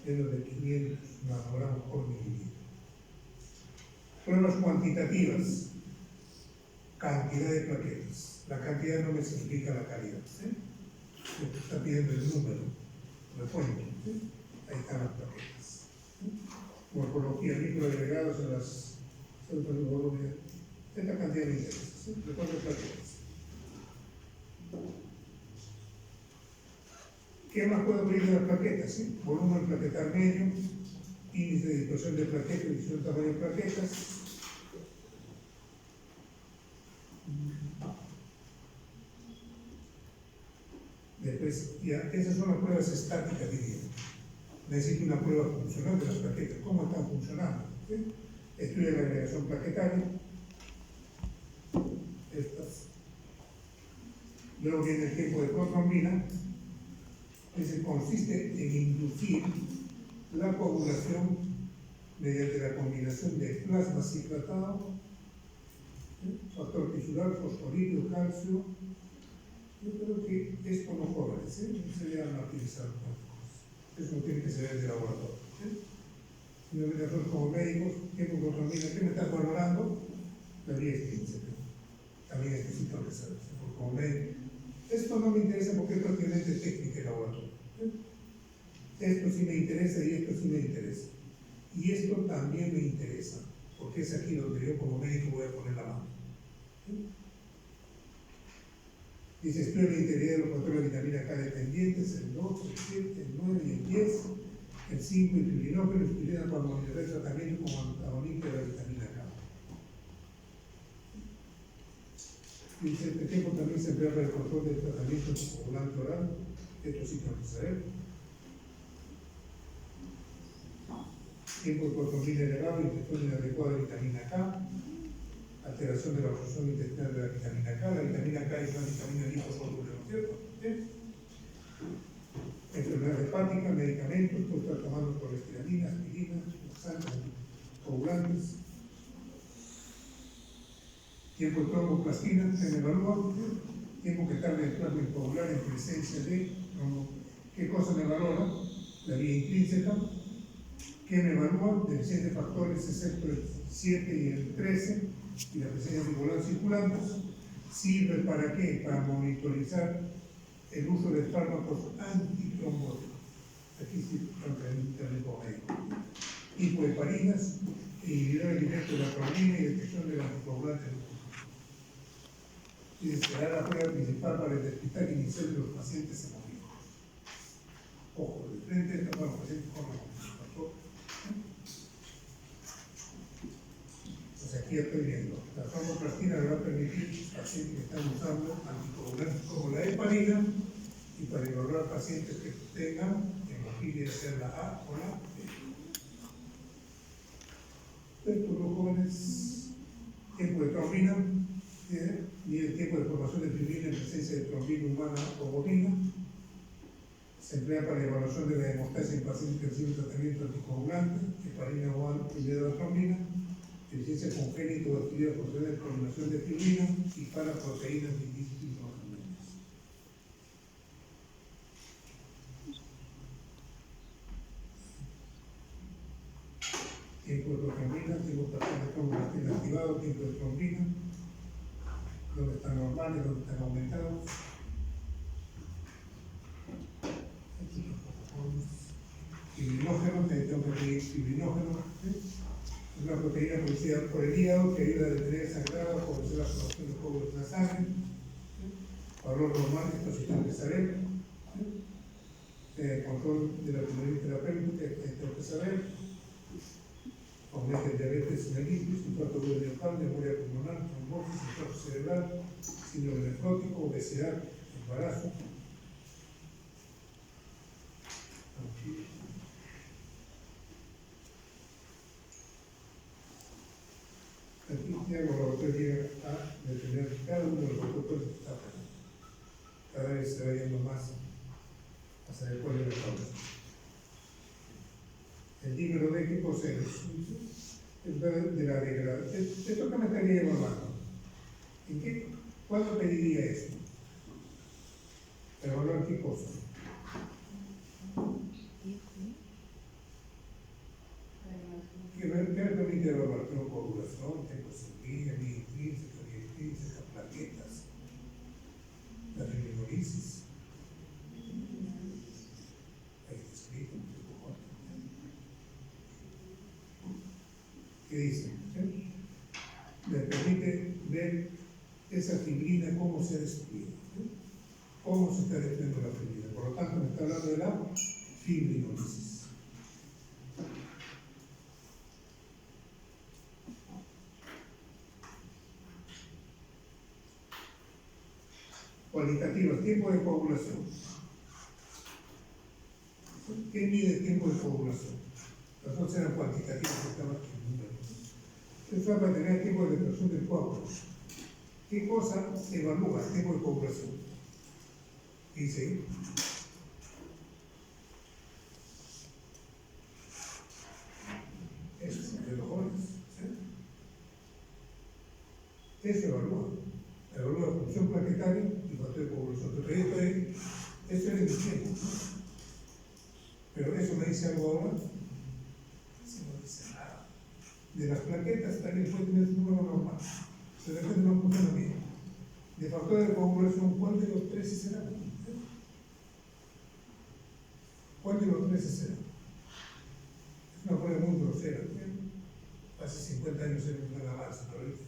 menos de 500 nanogramos por mililitro. Pruebas cuantitativas, cantidad de plaquetas. La cantidad no me significa la calidad. ¿Sí? Me está pidiendo el número, recuento. ¿Sí? están las plaquetas. Morfología, microagregados en las células de volumen. Esta cantidad de intereses, ¿sí? De 4 plaquetas. ¿Qué más puedo pedir de las plaquetas? ¿Sí? Volumen plaquetar medio, índice de dispersión de plaquetas, dispersión de tamaño de plaquetas. Después, ya, esas son las pruebas estáticas, diría. Necesito una prueba funcional de las plaquetas. ¿Cómo están funcionando? ¿Sí? Estudia la agregación plaquetaria. Estas. Luego viene el tiempo de protrombina. Ese consiste en inducir la coagulación mediante la combinación de plasma ciclatado, factor tisular, fosfolípido, calcio. Yo creo que esto no jóvenes, no se deben utilizar. Eso no tiene que ser de laboratorio. Si nosotros como médicos, tiempo de protrombina, ¿qué me estás valorando? La vía es 15. También necesito que saber. Como médico, esto no me interesa porque es prácticamente técnica y laboratorio. Esto sí me interesa y esto sí me interesa. Y esto también me interesa, porque es aquí donde yo como médico voy a poner la mano. Dice, estudia la integridad de los factores de vitamina K dependientes, el 2, el 7, el 9 y el 10, el 5, el pirinógeno, estudiada para monitorear el tratamiento como antagonista de la vitamina K. Dice, este tiempo también se emplea para el control del tratamiento anticoagulante oral. Esto sí tengo que saber. Tiempo de protrombina elevado, ingestión inadecuada de vitamina K, alteración de la absorción intestinal de la vitamina K. La vitamina K es una vitamina liposoluble, ¿no es cierto? Enfermedad hepática, medicamentos, puedo estar tomando colesterolina, aspirina, laxantes, coagulantes. Tiempo de tromboplastina, se me evalúa. Tiempo que tarda el plasma coagular en presencia de ¿qué cosa me valora? La vía intrínseca. ¿Qué me evalúa? De 7 factores, excepto el 7 y el 13, y la presencia de anticoagulantes circulantes. ¿Sirve para qué? Para monitorizar el uso de fármacos antitrombóticos. Aquí sí también como médico. Hipoheparinas, inhibidor directo de la trombina y detección del anticoagulante. Y será la prueba principal para el despistaje inicial de los pacientes hemorrágicos. Ojo, de frente está para los pacientes con Entonces aquí estoy viendo, la tromboplastina le va a permitir a los pacientes que están usando anticoagulantes como la heparina y para evaluar pacientes que tengan hemofilia, sea la A o la B. Estos los jóvenes, tiempo de trombina, y el tiempo de formación de fibrina en presencia de trombina humana o bovina. Se emplea para la evaluación de la hemostasia en pacientes que reciben tratamiento anticoagulante, heparina o inhibidor de la trombina, deficiencia congénita o adquirida procedente de formulación de fibrina y para proteínas de ilícitos hidrogenadas. Tiempo de trombina, tiempo de trombina activado, tiempo de trombina, donde están normales, donde están aumentados. Fibrinógeno, tengo que pedir fibrinógeno. Es una proteína producida por el hígado que ayuda a detener sangrado, a favorecer la formación de coágulos en la sangre. Valor normal, esto sí tengo que saber. Control de la pulmonía terapéutica, esto tengo que saber. Aumenta el diabetes mellitus, infarto agudo miocardio, memoria pulmonar, trombosis, infarto cerebral, síndrome nefrótico, obesidad, embarazo. Aquí ya los laboratorios llegan a determinar cada uno de los protocolos que está pasando. Cada vez se va yendo más a saber cuál es la causa. El número de qué posee es de la degradación. ¿Esto qué me estaría evaluando? ¿En qué? ¿Cuándo pediría eso? ¿Evaluar qué cosa? ¿Qué me permite evaluar? Tengo coagulación, tengo cirugía, vía intrínseca, plaquetas, la fibrinolysis. Ahí está escrito, que dice, ¿sí? Me permite ver esa fibrina cómo se ha destruido, ¿sí? Cómo se está destruyendo la fibrina. Por lo tanto, me está hablando de la fibrinólisis. Cualitativas, tiempo de coagulación. ¿Qué mide el tiempo de coagulación? Las otras eran cuantitativas, estaban aquí en números. Esto es para tener el tiempo de destrucción del coágulo. ¿Qué cosa se evalúa el tiempo de coagulación? Dice, de los jóvenes. ¿Sí? Eso evalúa. Evalúa la función plaquetaria y factor de coagulación. Esto es el tiempo. Pero eso me dice algo ahora. Eso no dice nada. De las plaquetas también puede tener su número normal. Se de repente no funciona bien. De factor de coagulación, ¿cuál de los tres será? ¿Cuál de los tres será? Es una prueba muy grosera. Hace 50 años era una alabanza, ¿no?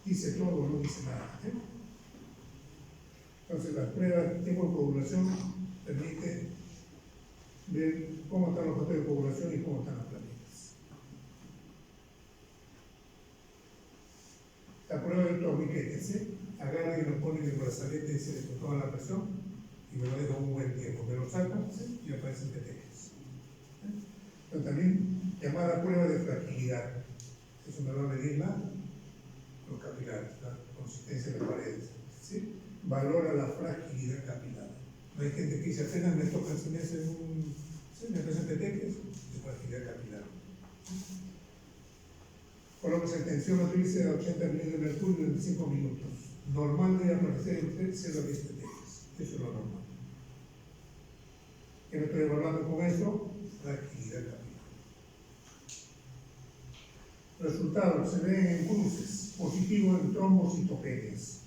Dice todo, no dice nada. Entonces, la prueba de tiempo de coagulación permite ver cómo están los factores de coagulación y cómo están las plaquetas. La prueba del torniquete, ¿sí? Agarra y lo pone en el brazalete y se le toca la presión y me lo deja un buen tiempo. Me lo saca, ¿sí? Y aparecen petequias. Pero también llamada prueba de fragilidad. Eso me va a medir los capilares, la consistencia de las paredes. ¿Sí? Valora la fragilidad capilar. No hay gente que dice, apenas me toca, si me hacen me hacen petequias, de fragilidad capilar. Colocas en tensión a 80 milímetros de mercurio en 5 minutos. Normal debe aparecer entre 0 a 10 petequias. Eso es lo normal. ¿Qué me estoy evaluando con esto? Fragilidad capilar. Resultados se ven en cruces, positivo en trombocitopenias,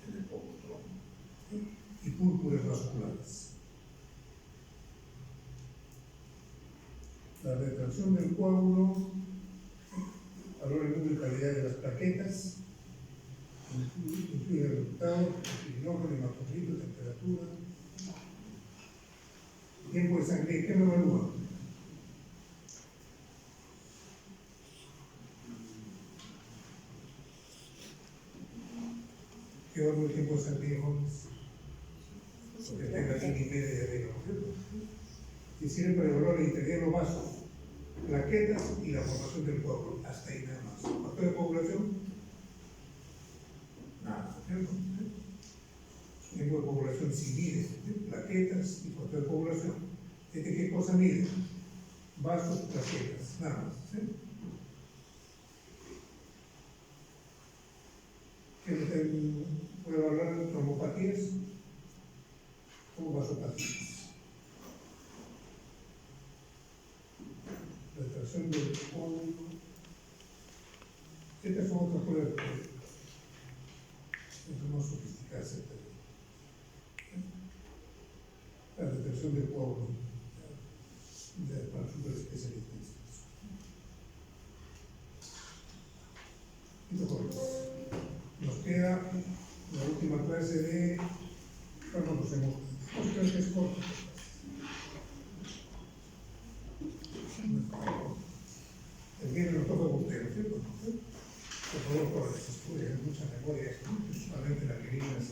en el poco trombo, y púrpuras vasculares. La retracción del coágulo, valor en número y calidad de las plaquetas, incluye el resultado, fibrinogen, hematocrito, temperatura, tiempo de sangre. ¿Qué me evalúa? ¿Qué evalúa el tiempo de sangre, jóvenes? Porque tenga 100 y media de arriba, ¿no es cierto? Y sirve para evaluar la integridad de los vasos, plaquetas y la formación del coágulo. Hasta ahí nada más. ¿Factor de coagulación? Nada, ¿no es cierto? Tiempo de coagulación sí mide, plaquetas y factor de coagulación. ¿Qué cosa mide? Vasos, plaquetas, nada más. ¿Sí? ¿Puedo hablar de trombopatías o vasopatías? Retracción del coágulo. Estas son otras pruebas que son más sofisticadas. La retracción del coágulo para superespecialistas. Nos queda la última clase de farmacocemos. Creo que es corto. El viernes nos toca con usted, ¿no es cierto? Por favor, por las estudios, mucha memoria, principalmente la que viene